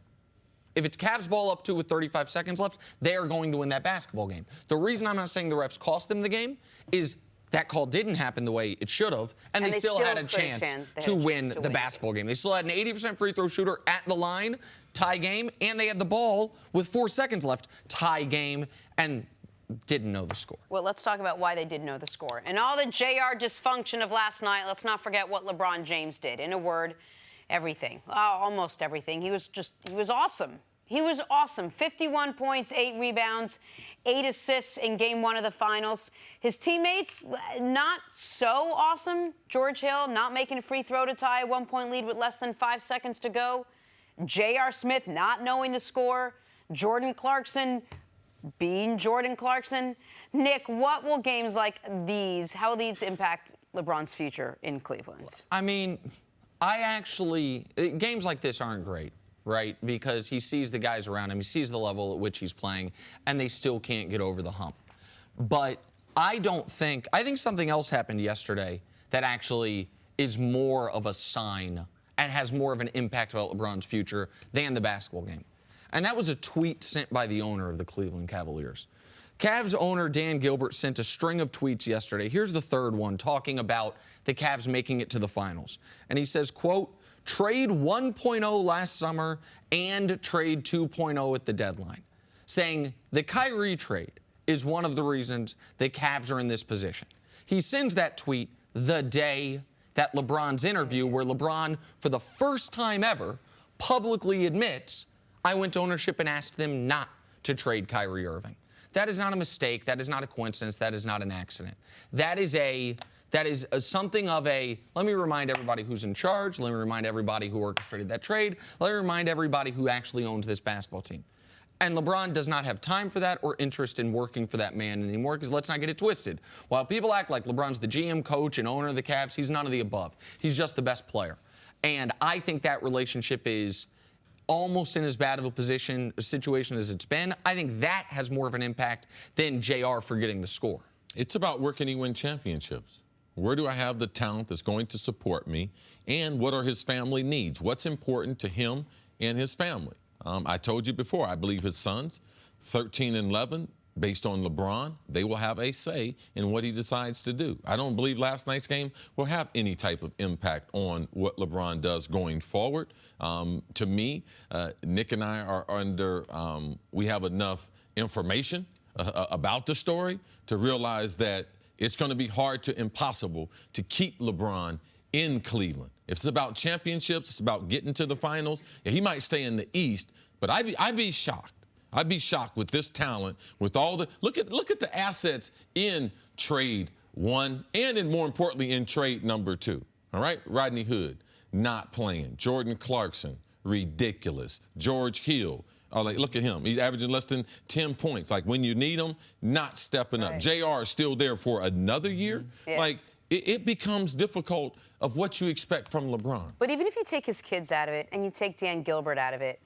If it's Cavs ball up 2 with 35 seconds left, they are going to win that basketball game. The reason I'm not saying the refs cost them the game is that call didn't happen the way it should have, and they still had a chance to win the basketball game. They still had an 80% free throw shooter at the line, tie game, and they had the ball with 4 seconds left, tie game, and didn't know the score. Well, let's talk about why they did know the score. And all the JR dysfunction of last night, let's not forget what LeBron James did. In a word, everything. Almost everything. He was awesome. He was awesome. 51 points, 8 rebounds, 8 assists in Game 1 of the Finals. His teammates, not so awesome. George Hill not making a free throw to tie a 1-point lead with less than 5 seconds to go. J.R. Smith not knowing the score. Jordan Clarkson being Jordan Clarkson. Nick, what will games like these, how will these impact LeBron's future in Cleveland? I mean, games like this aren't great, right? Because he sees the guys around him, he sees the level at which he's playing, and they still can't get over the hump. But I think something else happened yesterday that actually is more of a sign and has more of an impact about LeBron's future than the basketball game. And that was a tweet sent by the owner of the Cleveland Cavaliers. Cavs owner Dan Gilbert sent a string of tweets yesterday. Here's the third one talking about the Cavs making it to the finals. And he says, quote, trade 1.0 last summer and trade 2.0 at the deadline, saying the Kyrie trade is one of the reasons the Cavs are in this position. He sends that tweet the day that LeBron's interview where LeBron, for the first time ever, publicly admits, I went to ownership and asked them not to trade Kyrie Irving. That is not a mistake. That is not a coincidence. That is not an accident. That is something of a, let me remind everybody who's in charge. Let me remind everybody who orchestrated that trade. Let me remind everybody who actually owns this basketball team. And LeBron does not have time for that or interest in working for that man anymore, because let's not get it twisted. While people act like LeBron's the GM, coach, and owner of the Cavs, he's none of the above. He's just the best player. And I think that relationship is almost in as bad of a situation as it's been. I think that has more of an impact than JR forgetting the score. It's about where can he win championships? Where do I have the talent that's going to support me? And what are his family needs? What's important to him and his family? I told you before, I believe his sons, 13 and 11, based on LeBron, they will have a say in what he decides to do. I don't believe last night's game will have any type of impact on what LeBron does going forward. To me, Nick and I are under, we have enough information about the story to realize that it's going to be hard to impossible to keep LeBron in Cleveland. If it's about championships, it's about getting to the finals. Yeah, he might stay in the East, but I'd be shocked. I'd be shocked with this talent, with all the look at the assets in trade one, and in more importantly in trade number 2. All right, Rodney Hood not playing, Jordan Clarkson ridiculous, George Hill. Oh, like, look at him. He's averaging less than 10 points. Like, when you need him, not stepping up. JR is still there for another year. Yeah. Like, it becomes difficult of what you expect from LeBron. But even if you take his kids out of it and you take Dan Gilbert out of it,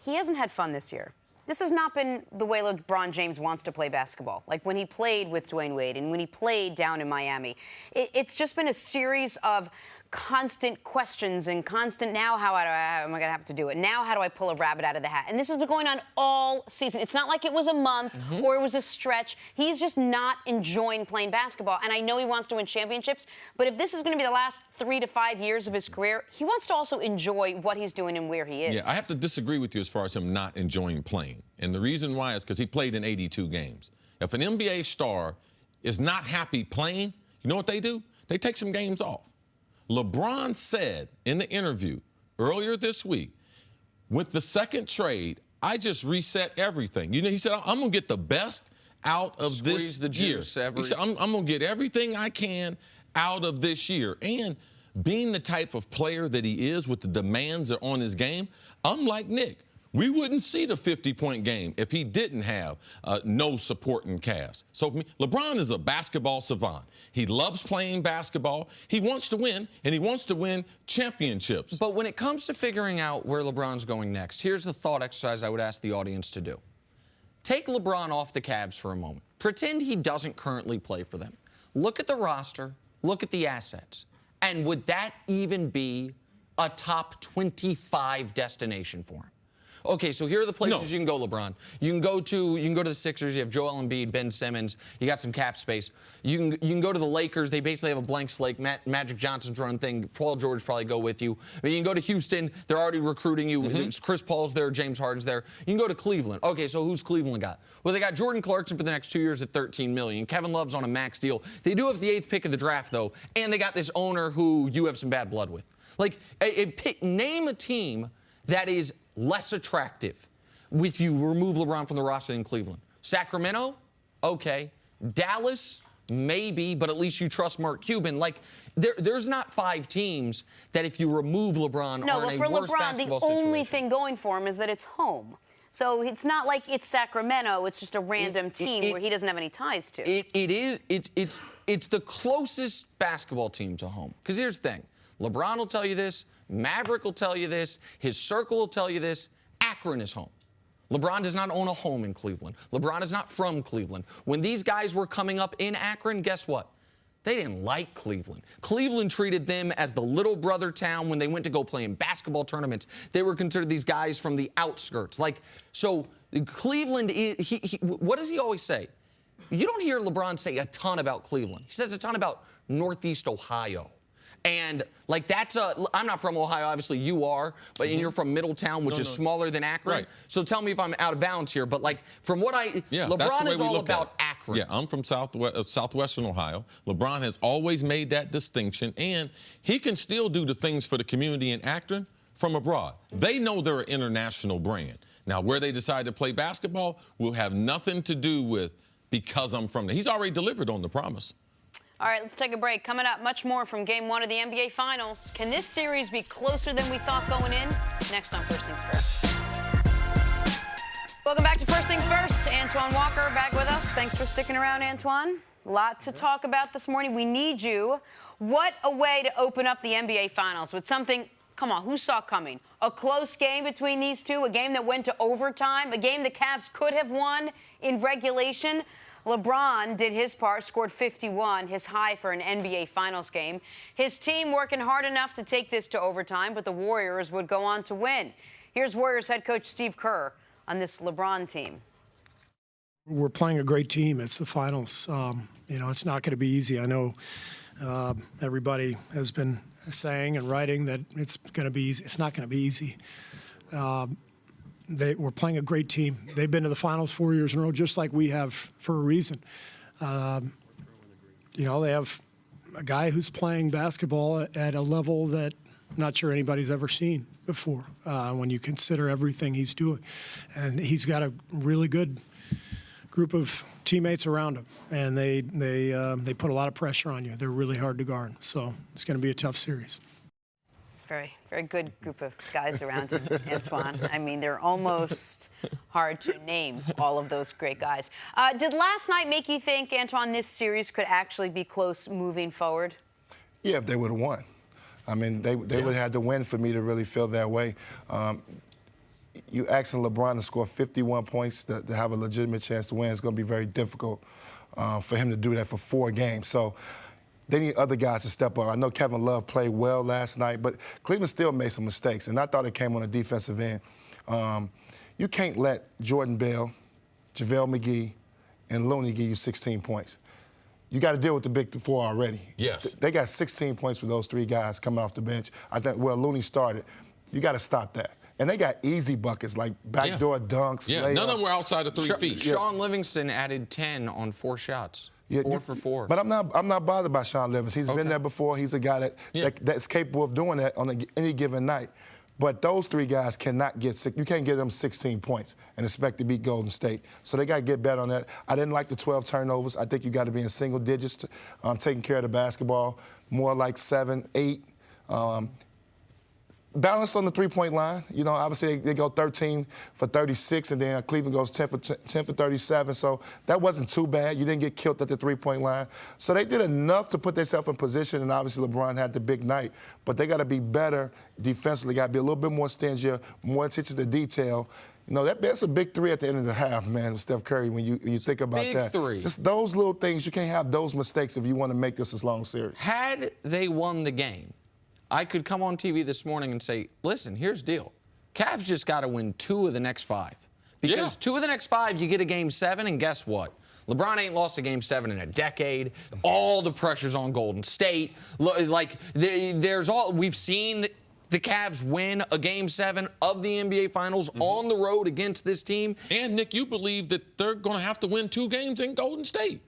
he hasn't had fun this year. This has not been the way LeBron James wants to play basketball. Like when he played with Dwayne Wade and when he played down in Miami. It's just been a series of constant questions and constant, now how am I going to have to do it? Now how do I pull a rabbit out of the hat? And this has been going on all season. It's not like it was a month or it was a stretch. He's just not enjoying playing basketball. And I know he wants to win championships, but if this is going to be the last 3 to 5 years of his career, he wants to also enjoy what he's doing and where he is. Yeah, I have to disagree with you as far as him not enjoying playing. And the reason why is because he played in 82 games. If an NBA star is not happy playing, you know what they do? They take some games off. LeBron said in the interview earlier this week, with the second trade, I just reset everything. You know, he said, I'm going to get the best out of this year. He said, I'm going to get everything I can out of this year. And being the type of player that he is with the demands that are on his game, unlike Nick, we wouldn't see the 50-point game if he didn't have no supporting cast. So for me, LeBron is a basketball savant. He loves playing basketball. He wants to win, and he wants to win championships. But when it comes to figuring out where LeBron's going next, here's the thought exercise I would ask the audience to do. Take LeBron off the Cavs for a moment. Pretend he doesn't currently play for them. Look at the roster. Look at the assets. And would that even be a top 25 destination for him? Okay, so here are the places you can go, LeBron. You can go to the Sixers. You have Joel Embiid, Ben Simmons. You got some cap space. You can go to the Lakers. They basically have a blank slate. Magic Johnson's running thing. Paul George probably go with you. I mean, you can go to Houston. They're already recruiting you. Chris Paul's there. James Harden's there. You can go to Cleveland. Okay, so who's Cleveland got? Well, they got Jordan Clarkson for the next 2 years at $13 million. Kevin Love's on a max deal. They do have the 8th pick of the draft, though, and they got this owner who you have some bad blood with. Like, name a team that is less attractive if you remove LeBron from the roster in Cleveland. Sacramento? Okay. Dallas? Maybe, but at least you trust Mark Cuban. Like, there's not 5 teams that if you remove LeBron are in a worse basketball situation. The only thing going for him is that it's home. So it's not like it's Sacramento. It's just a random team where he doesn't have any ties to. It's the closest basketball team to home. Because here's the thing. LeBron will tell you this. Maverick will tell you this. His circle will tell you this. Akron is home. LeBron does not own a home in Cleveland. LeBron is not from Cleveland. When these guys were coming up in Akron, guess what? They didn't like Cleveland. Cleveland treated them as the little brother town when they went to go play in basketball tournaments. They were considered these guys from the outskirts. Like, so Cleveland, what does he always say? You don't hear LeBron say a ton about Cleveland. He says a ton about Northeast Ohio. And, like, I'm not from Ohio, obviously you are, but you're from Middletown, which is smaller than Akron. Right. So tell me if I'm out of bounds here, but, like, from what LeBron is all about Akron. Akron. Yeah, I'm from southwestern Ohio. LeBron has always made that distinction, and he can still do the things for the community in Akron from abroad. They know they're an international brand. Now, where they decide to play basketball will have nothing to do with because I'm from there. He's already delivered on the promise. All right, let's take a break. Coming up, much more from Game 1 of the NBA Finals. Can this series be closer than we thought going in? Next on First Things First. Welcome back to First Things First. Antoine Walker back with us. Thanks for sticking around, Antoine. A lot to talk about this morning. We need you. What a way to open up the NBA Finals with something, come on, who saw coming? A close game between these two, a game that went to overtime, a game the Cavs could have won in regulation. LeBron did his part, scored 51, his high for an NBA Finals game. His team working hard enough to take this to overtime, but the Warriors would go on to win. Here's Warriors head coach Steve Kerr on this LeBron team. We're playing a great team. It's the finals. It's not going to be easy. I know everybody has been saying and writing that it's going to be easy. It's not going to be easy. We're playing a great team. They've been to the finals 4 years in a row, just like we have for a reason. They have a guy who's playing basketball at a level that I'm not sure anybody's ever seen before when you consider everything he's doing. And he's got a really good group of teammates around him, and they put a lot of pressure on you. They're really hard to guard. So it's going to be a tough series. It's a very, very good group of guys around him, Antoine. I mean, they're almost hard to name, all of those great guys. Did last night make you think, Antoine, this series could actually be close moving forward? Yeah, if they would have won. I mean, they would have had to win for me to really feel that way. You asking LeBron to score 51 points to have a legitimate chance to win is going to be very difficult for him to do that for 4 games. So they need other guys to step up. I know Kevin Love played well last night, but Cleveland still made some mistakes, and I thought it came on the defensive end. You can't let Jordan Bell, JaVale McGee, and Looney give you 16 points. You got to deal with the big 4 already. Yes. They got 16 points for those 3 guys coming off the bench. I think, Looney started. You got to stop that. And they got easy buckets like backdoor dunks. Yeah, layups. none of them were outside of 3 feet. Sean Livingston added 10 on 4 shots. 4 for 4. But I'm not bothered by Sean Livingston. He's been there before. He's a guy that's capable of doing that on any given night. But those 3 guys cannot get you can't give them 16 points and expect to beat Golden State. So they got to get better on that. I didn't like the 12 turnovers. I think you got to be in single digits, taking care of the basketball, more like 7, 8. Balanced on the 3-point line. Obviously they go 13 for 36, and then Cleveland goes 10 for 37. So that wasn't too bad. You didn't get killed at the 3-point line. So they did enough to put themselves in position, and obviously LeBron had the big night. But they got to be better defensively. Got to be a little bit more stingier, more attention to detail. That's a big 3 at the end of the half, man, with Steph Curry, when you think about that. Big 3. Just those little things. You can't have those mistakes if you want to make this a long series. Had they won the game, I could come on TV this morning and say, listen, here's the deal. Cavs just got to win 2 of the next 5. Because 2 of the next 5, you get a Game 7, and guess what? LeBron ain't lost a Game 7 in a decade. All the pressure's on Golden State. We've seen the Cavs win a Game 7 of the NBA Finals on the road against this team. And, Nick, you believe that they're going to have to win 2 games in Golden State.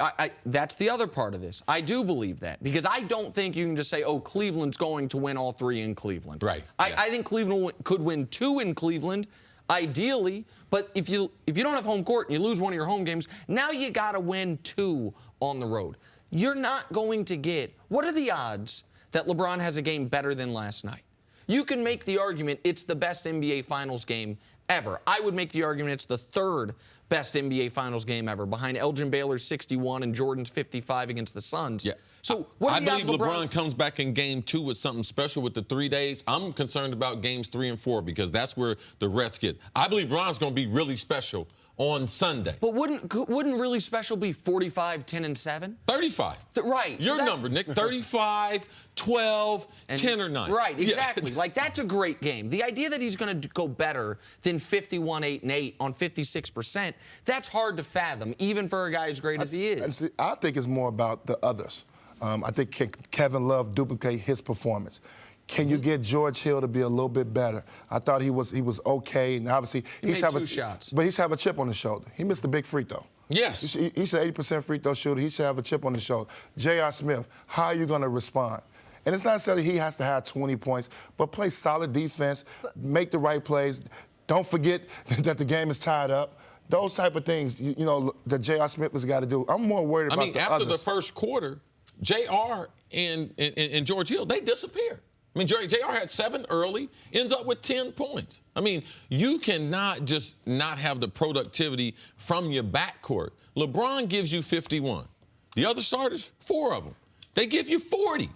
That's the other part of this. I do believe that, because I don't think you can just say, oh, Cleveland's going to win all 3 in Cleveland. Right. I think Cleveland could win 2 in Cleveland, ideally, but if you don't have home court and you lose one of your home games, now you got to win 2 on the road. You're not going to get – what are the odds that LeBron has a game better than last night? You can make the argument it's the best NBA Finals game ever. I would make the argument it's the 3rd best NBA Finals game ever, behind Elgin Baylor's 61 and Jordan's 55 against the Suns. Yeah. So what I are the odds believe LeBron comes back in Game 2 with something special with the 3 days. I'm concerned about Games 3 and 4 because that's where the rest get. I believe LeBron's going to be really special on Sunday. But wouldn't really special be 45, 10, and 7? 35. Right. Your number, Nick. 35, 12, 10 or 9. Right, exactly. Yeah. That's a great game. The idea that he's going to go better than 51, 8, and 8 on 56%, that's hard to fathom, even for a guy as great as he is. I think it's more about the others. I think Kevin Love duplicate his performance. Can you get George Hill to be a little bit better? I thought he was okay, and obviously he made two shots. But he's have a chip on his shoulder. He missed a big free throw. Yes. He's an 80% free throw shooter. He should have a chip on his shoulder. J.R. Smith, how are you going to respond? And it's not necessarily he has to have 20 points, but play solid defense, make the right plays. Don't forget that the game is tied up. Those type of things, you know, that J.R. Smith has got to do. I'm more worried about the after others. the first quarter, J.R. and George Hill, they disappear. I mean, J.R. had 7 early, ends up with 10 points. I mean, you cannot just not have the productivity from your backcourt. LeBron gives you 51. The other starters, 4 of them, they give you 40.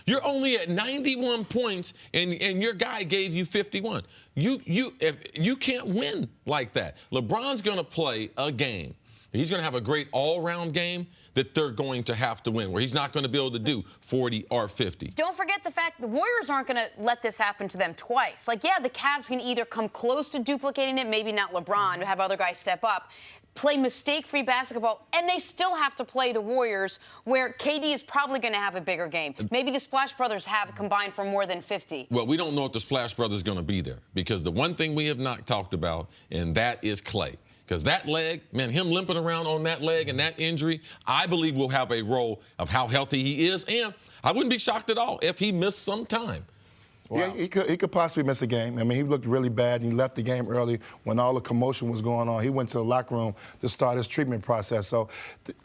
You're only at 91 points, and your guy gave you 51. You can't win like that. LeBron's going to play a game. He's going to have a great all-round game that they're going to have to win, where he's not going to be able to do 40 or 50. Don't forget the fact the Warriors aren't going to let this happen to them twice. Like, yeah, the Cavs can either come close to duplicating it, maybe not LeBron, have other guys step up, play mistake-free basketball, and they still have to play the Warriors, where KD is probably going to have a bigger game. Maybe the Splash Brothers have combined for more than 50. Well, we don't know if the Splash Brothers are going to be there, because the one thing we have not talked about, and that is Klay. Because that leg, man, him limping around on that leg and that injury, I believe will have a role of how healthy he is. And I wouldn't be shocked at all if he missed some time. Wow. Yeah, he could possibly miss a game. I mean, he looked really bad. He left the game early when all the commotion was going on. He went to the locker room to start his treatment process. So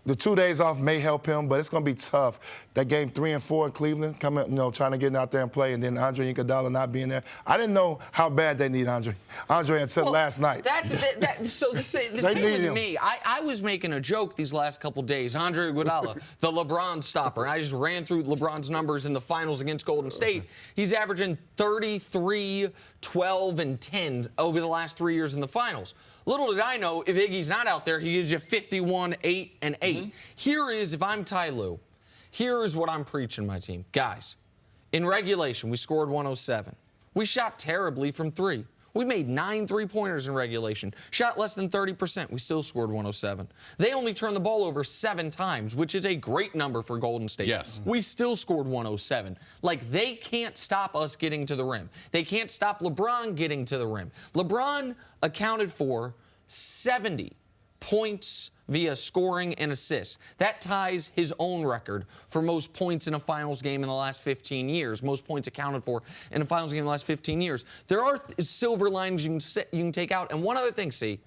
the 2 days off may help him, but it's going to be tough. That game 3 and 4 in Cleveland, coming, you know, trying to get out there and play, and then Andre Iguodala not being there. I didn't know how bad they need Andre until last night. So the same with me. I was making a joke these last couple days. Andre Iguodala, the LeBron stopper. I just ran through LeBron's numbers in the finals against Golden State. He's averaging 33, 12, and 10 over the last 3 years in the finals. Little did I know, if Iggy's not out there, he gives you 51, 8, and 8. Mm-hmm. Here is, if I'm Ty Lue, here is what I'm preaching my team. Guys, in regulation, we scored 107. We shot terribly from 3. We made 9 3-pointers in regulation. Shot less than 30%. We still scored 107. They only turned the ball over 7 times, which is a great number for Golden State. Yes. We still scored 107. Like, they can't stop us getting to the rim. They can't stop LeBron getting to the rim. LeBron accounted for 70 points via scoring and assists. That ties his own record for most points in a finals game in the last 15 years, most points accounted for in a finals game in the last 15 years. There are silver linings you can take out. And one other thing, see,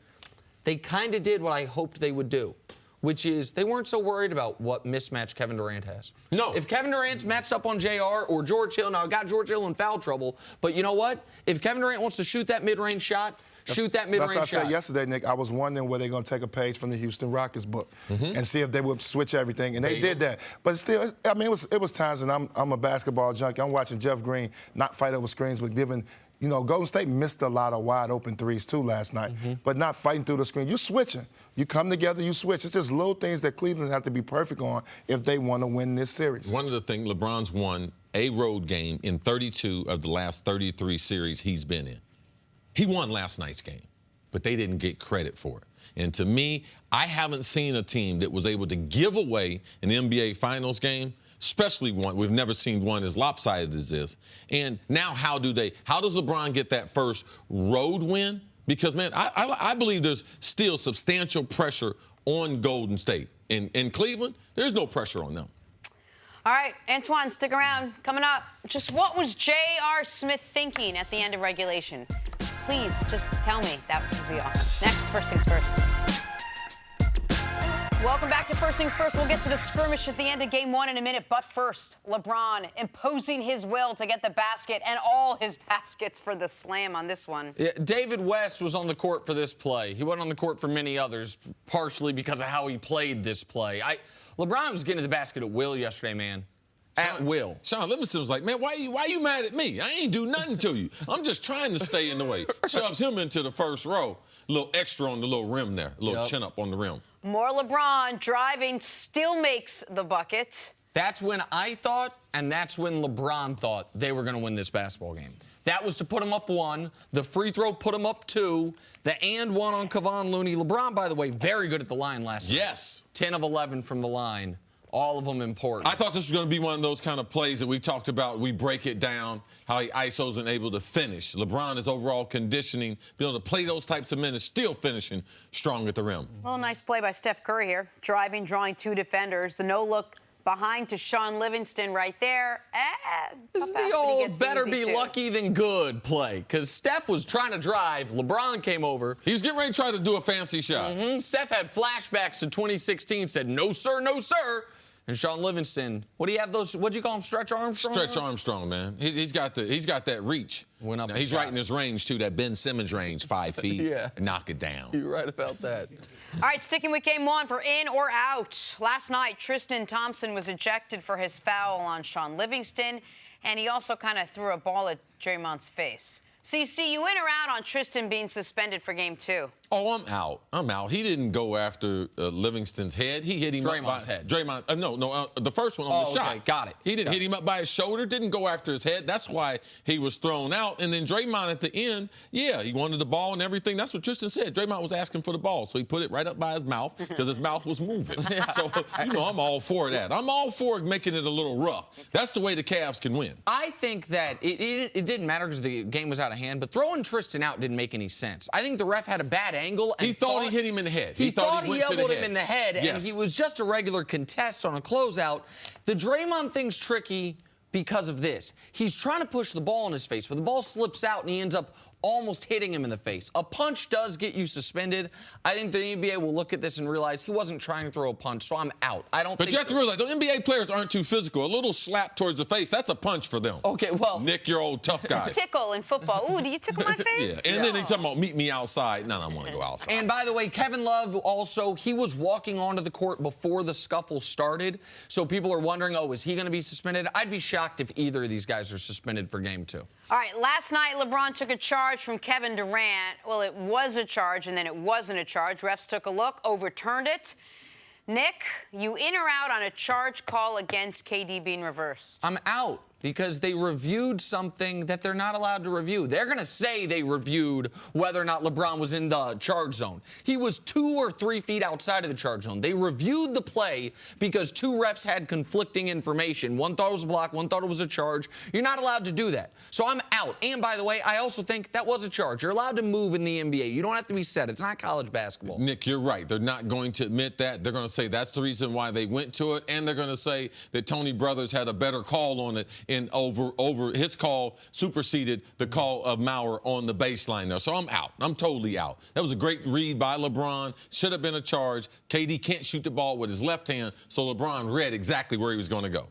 they kind of did what I hoped they would do, which is they weren't so worried about what mismatch Kevin Durant has. No. If Kevin Durant's matched up on JR or George Hill, now I got George Hill in foul trouble, but you know what? If Kevin Durant wants to shoot that mid-range shot, shoot that mid-range shot. That's what I said yesterday, Nick. I was wondering were they going to take a page from the Houston Rockets book and see if they would switch everything, and they did that. But still, I mean, it was times, and I'm a basketball junkie. I'm watching Jeff Green not fight over screens, but giving, you know, Golden State missed a lot of wide open threes too last night, but not fighting through the screen. You're switching. You come together, you switch. It's just little things that Cleveland have to be perfect on if they want to win this series. One of the things, LeBron's won a road game in 32 of the last 33 series he's been in. He won last night's game, but they didn't get credit for it. And to me, I haven't seen a team that was able to give away an NBA Finals game, especially one. We've never seen one as lopsided as this. And now how does LeBron get that first road win? Because, man, I believe there's still substantial pressure on Golden State. In Cleveland, there's no pressure on them. All right, Antoine, stick around. Coming up, just what was J.R. Smith thinking at the end of regulation? Please, just tell me. That would be awesome. Next, First Things First. Welcome back to First Things First. We'll get to the skirmish at the end of Game 1 in a minute. But first, LeBron imposing his will to get the basket and all his baskets for the slam on this one. Yeah, David West was on the court for this play. He wasn't on the court for many others, partially because of how he played this play. LeBron was getting to the basket at will yesterday, man. At will. Sean Livingston was like, man, why you mad at me? I ain't do nothing to you. I'm just trying to stay in the way. Shoves him into the first row. A little extra on the little rim there. A little chin up on the rim. More LeBron driving, still makes the bucket. That's when I thought, and that's when LeBron thought they were going to win this basketball game. That was to put him up 1. The free throw put him up 2. The and 1 on Kevon Looney. LeBron, by the way, very good at the line last night. Yes. 10 of 11 from the line. All of them important. I thought this was going to be one of those kind of plays that we talked about. We break it down, how he ISOs and able to finish. LeBron is overall conditioning, being able to play those types of minutes, still finishing strong at the rim. Well, nice play by Steph Curry here. Driving, drawing 2 defenders. The no-look behind to Sean Livingston right there. This is the old better be lucky than good play, because Steph was trying to drive. LeBron came over. He was getting ready to try to do a fancy shot. Steph had flashbacks to 2016, said, no, sir, no, sir. And Sean Livingston, what do you have those, what do you call him, Stretch Armstrong? Stretch Armstrong, man. He's got that reach. Went up. Now, he's right in his range, too, that Ben Simmons range, 5 feet. Yeah. Knock it down. You're right about that. All right, sticking with game 1 for in or out. Last night, Tristan Thompson was ejected for his foul on Sean Livingston, and he also kind of threw a ball at Draymond's face. CC, you in or out on Tristan being suspended for game 2? Oh, I'm out. I'm out. He didn't go after Livingston's head. He hit him Draymond's up by head. Draymond. The first one on the shot. Okay, got it. He didn't hit him up by his shoulder. Didn't go after his head. That's why he was thrown out. And then Draymond at the end, yeah, he wanted the ball and everything. That's what Tristan said. Draymond was asking for the ball, so he put it right up by his mouth because his mouth was moving. So I'm all for that. I'm all for making it a little rough. That's the way the Cavs can win. I think that it didn't matter because the game was out of hand, but throwing Tristan out didn't make any sense. I think the ref had a bad angle. And he thought he hit him in the head. He thought he elbowed him in the head, yes. and he was just a regular contest on a closeout. The Draymond thing's tricky because of this. He's trying to push the ball in his face, but the ball slips out, and he ends up almost hitting him in the face. A punch does get you suspended. I think the NBA will look at this and realize he wasn't trying to throw a punch, so I'm out. But you have to realize, the NBA players aren't too physical. A little slap towards the face, that's a punch for them. Okay, well. Nick, your old tough guy. Tickle in football. Ooh, do you tickle my face? Yeah. And then he's talking about meet me outside. No, I want to go outside. And by the way, Kevin Love also, he was walking onto the court before the scuffle started. So people are wondering, is he going to be suspended? I'd be shocked if either of these guys are suspended for game 2. All right, last night LeBron took a charge from Kevin Durant. Well, it was a charge, and then it wasn't a charge. Refs took a look, overturned it. Nick, you in or out on a charge call against KD being reversed? I'm out because they reviewed something that they're not allowed to review. They're going to say they reviewed whether or not LeBron was in the charge zone. He was 2 or 3 feet outside of the charge zone. They reviewed the play because 2 refs had conflicting information. One thought it was a block, one thought it was a charge. You're not allowed to do that. So I'm out. And by the way, I also think that was a charge. You're allowed to move in the NBA. You don't have to be set. It's not college basketball. Nick, you're right. They're not going to admit that. They're going to say that's the reason why they went to it, and they're going to say that Tony Brothers had a better call on it, and over his call superseded the call of Maurer on the baseline there. So I'm out. I'm totally out. That was a great read by LeBron. Should have been a charge. KD can't shoot the ball with his left hand, so LeBron read exactly where he was going to go.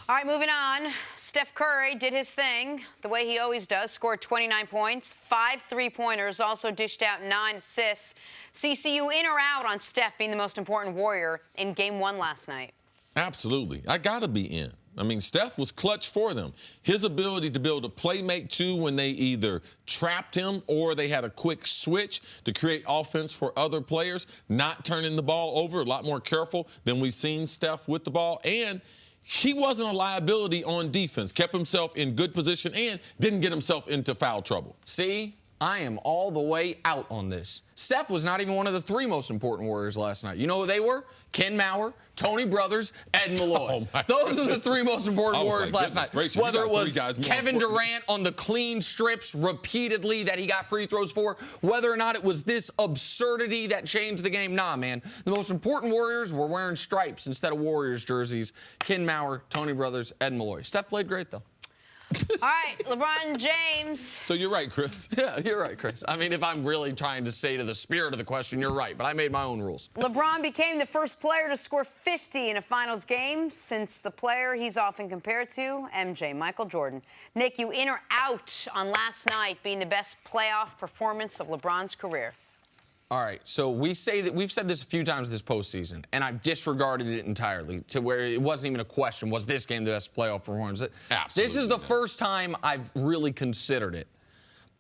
All right, moving on. Steph Curry did his thing the way he always does, scored 29 points, 5 3-pointers, also dished out 9 assists. CCU in or out on Steph being the most important Warrior in Game 1 last night? Absolutely. I got to be in. I mean, Steph was clutch for them. His ability to be able to play make too when they either trapped him or they had a quick switch to create offense for other players, not turning the ball over, a lot more careful than we've seen Steph with the ball. And he wasn't a liability on defense, kept himself in good position and didn't get himself into foul trouble. See, I am all the way out on this. Steph was not even one of the 3 most important Warriors last night. You know who they were? Ken Maurer, Tony Brothers, Ed Malloy. Those are the 3 most important Warriors last night. Gracious, whether it was Kevin Durant on the clean strips repeatedly that he got free throws for, whether or not it was this absurdity that changed the game. Nah, man. The most important Warriors were wearing stripes instead of Warriors jerseys. Ken Maurer, Tony Brothers, Ed Malloy. Steph played great, though. All right, LeBron James. So you're right, Chris. Yeah, you're right, Chris. I mean, if I'm really trying to say to the spirit of the question, you're right, but I made my own rules. LeBron became the first player to score 50 in a finals game since the player he's often compared to, MJ, Michael Jordan. Nick, you in or out on last night being the best playoff performance of LeBron's career? All right, so we've said this a few times this postseason, and I've disregarded it entirely to where it wasn't even a question, was this game the best playoff performance? Absolutely. This is the first time I've really considered it.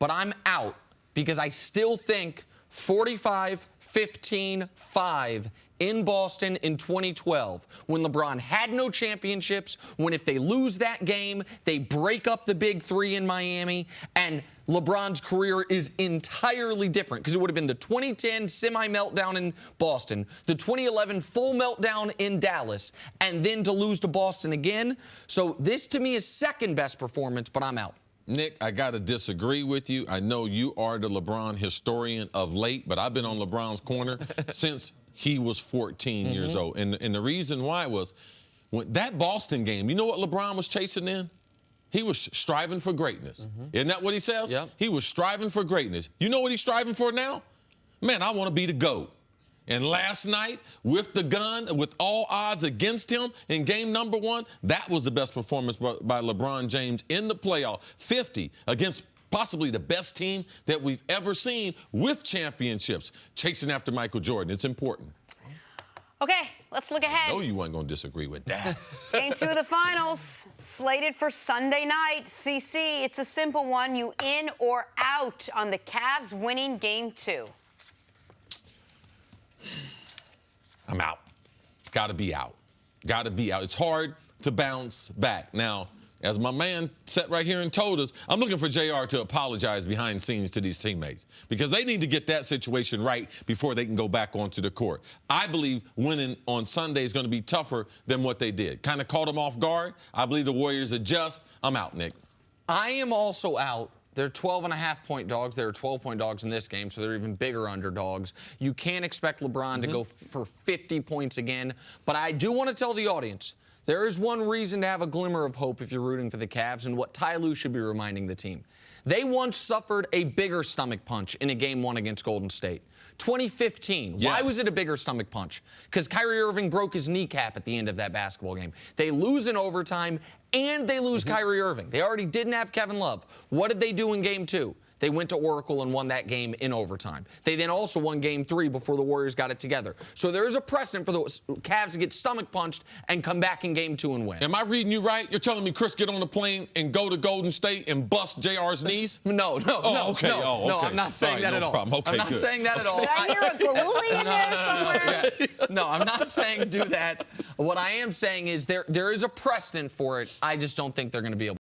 But I'm out because I still think 45-15-5 in Boston in 2012 when LeBron had no championships, when if they lose that game, they break up the big three in Miami, and LeBron's career is entirely different because it would have been the 2010 semi-meltdown in Boston, the 2011 full meltdown in Dallas, and then to lose to Boston again. So this, to me, is second best performance, but I'm out. Nick, I got to disagree with you. I know you are the LeBron historian of late, but I've been on LeBron's corner since he was 14 years old. And the reason why was when that Boston game, you know what LeBron was chasing in? He was striving for greatness. Isn't that what he says? Yep. He was striving for greatness. You know what he's striving for now? Man, I want to be the GOAT. And last night, with the gun, with all odds against him in game number 1, that was the best performance by LeBron James in the playoff. 50 against possibly the best team that we've ever seen with championships, chasing after Michael Jordan. It's important. Okay, let's look ahead. I know you weren't going to disagree with that. Game 2 of the finals, slated for Sunday night. CC, it's a simple one. You in or out on the Cavs winning game 2? I'm out. Got to be out. Got to be out. It's hard to bounce back. Now, as my man sat right here and told us, I'm looking for JR to apologize behind the scenes to these teammates because they need to get that situation right before they can go back onto the court. I believe winning on Sunday is going to be tougher than what they did. Kind of caught them off guard. I believe the Warriors adjust. I'm out, Nick. I am also out. They're 12.5-point dogs. They're 12-point dogs in this game, so they're even bigger underdogs. You can't expect LeBron to go for 50 points again. But I do want to tell the audience, there is one reason to have a glimmer of hope if you're rooting for the Cavs and what Ty Lue should be reminding the team. They once suffered a bigger stomach punch in a Game 1 against Golden State. 2015. Yes. Why was it a bigger stomach punch? Because Kyrie Irving broke his kneecap at the end of that basketball game. They lose in overtime, and they lose Kyrie Irving. They already didn't have Kevin Love. What did they do in Game 2? They went to Oracle and won that game in overtime. They then also won Game 3 before the Warriors got it together. So there is a precedent for the Cavs to get stomach punched and come back in Game 2 and win. Am I reading you right? You're telling me Chris get on the plane and go to Golden State and bust JR's knees? No, okay. okay. Okay. I'm not saying that no at all. Problem. Okay, I'm not good. saying that at all. Did I hear a Garuli in there somewhere? No, I'm not saying do that. What I am saying is there is a precedent for it. I just don't think they're going to be able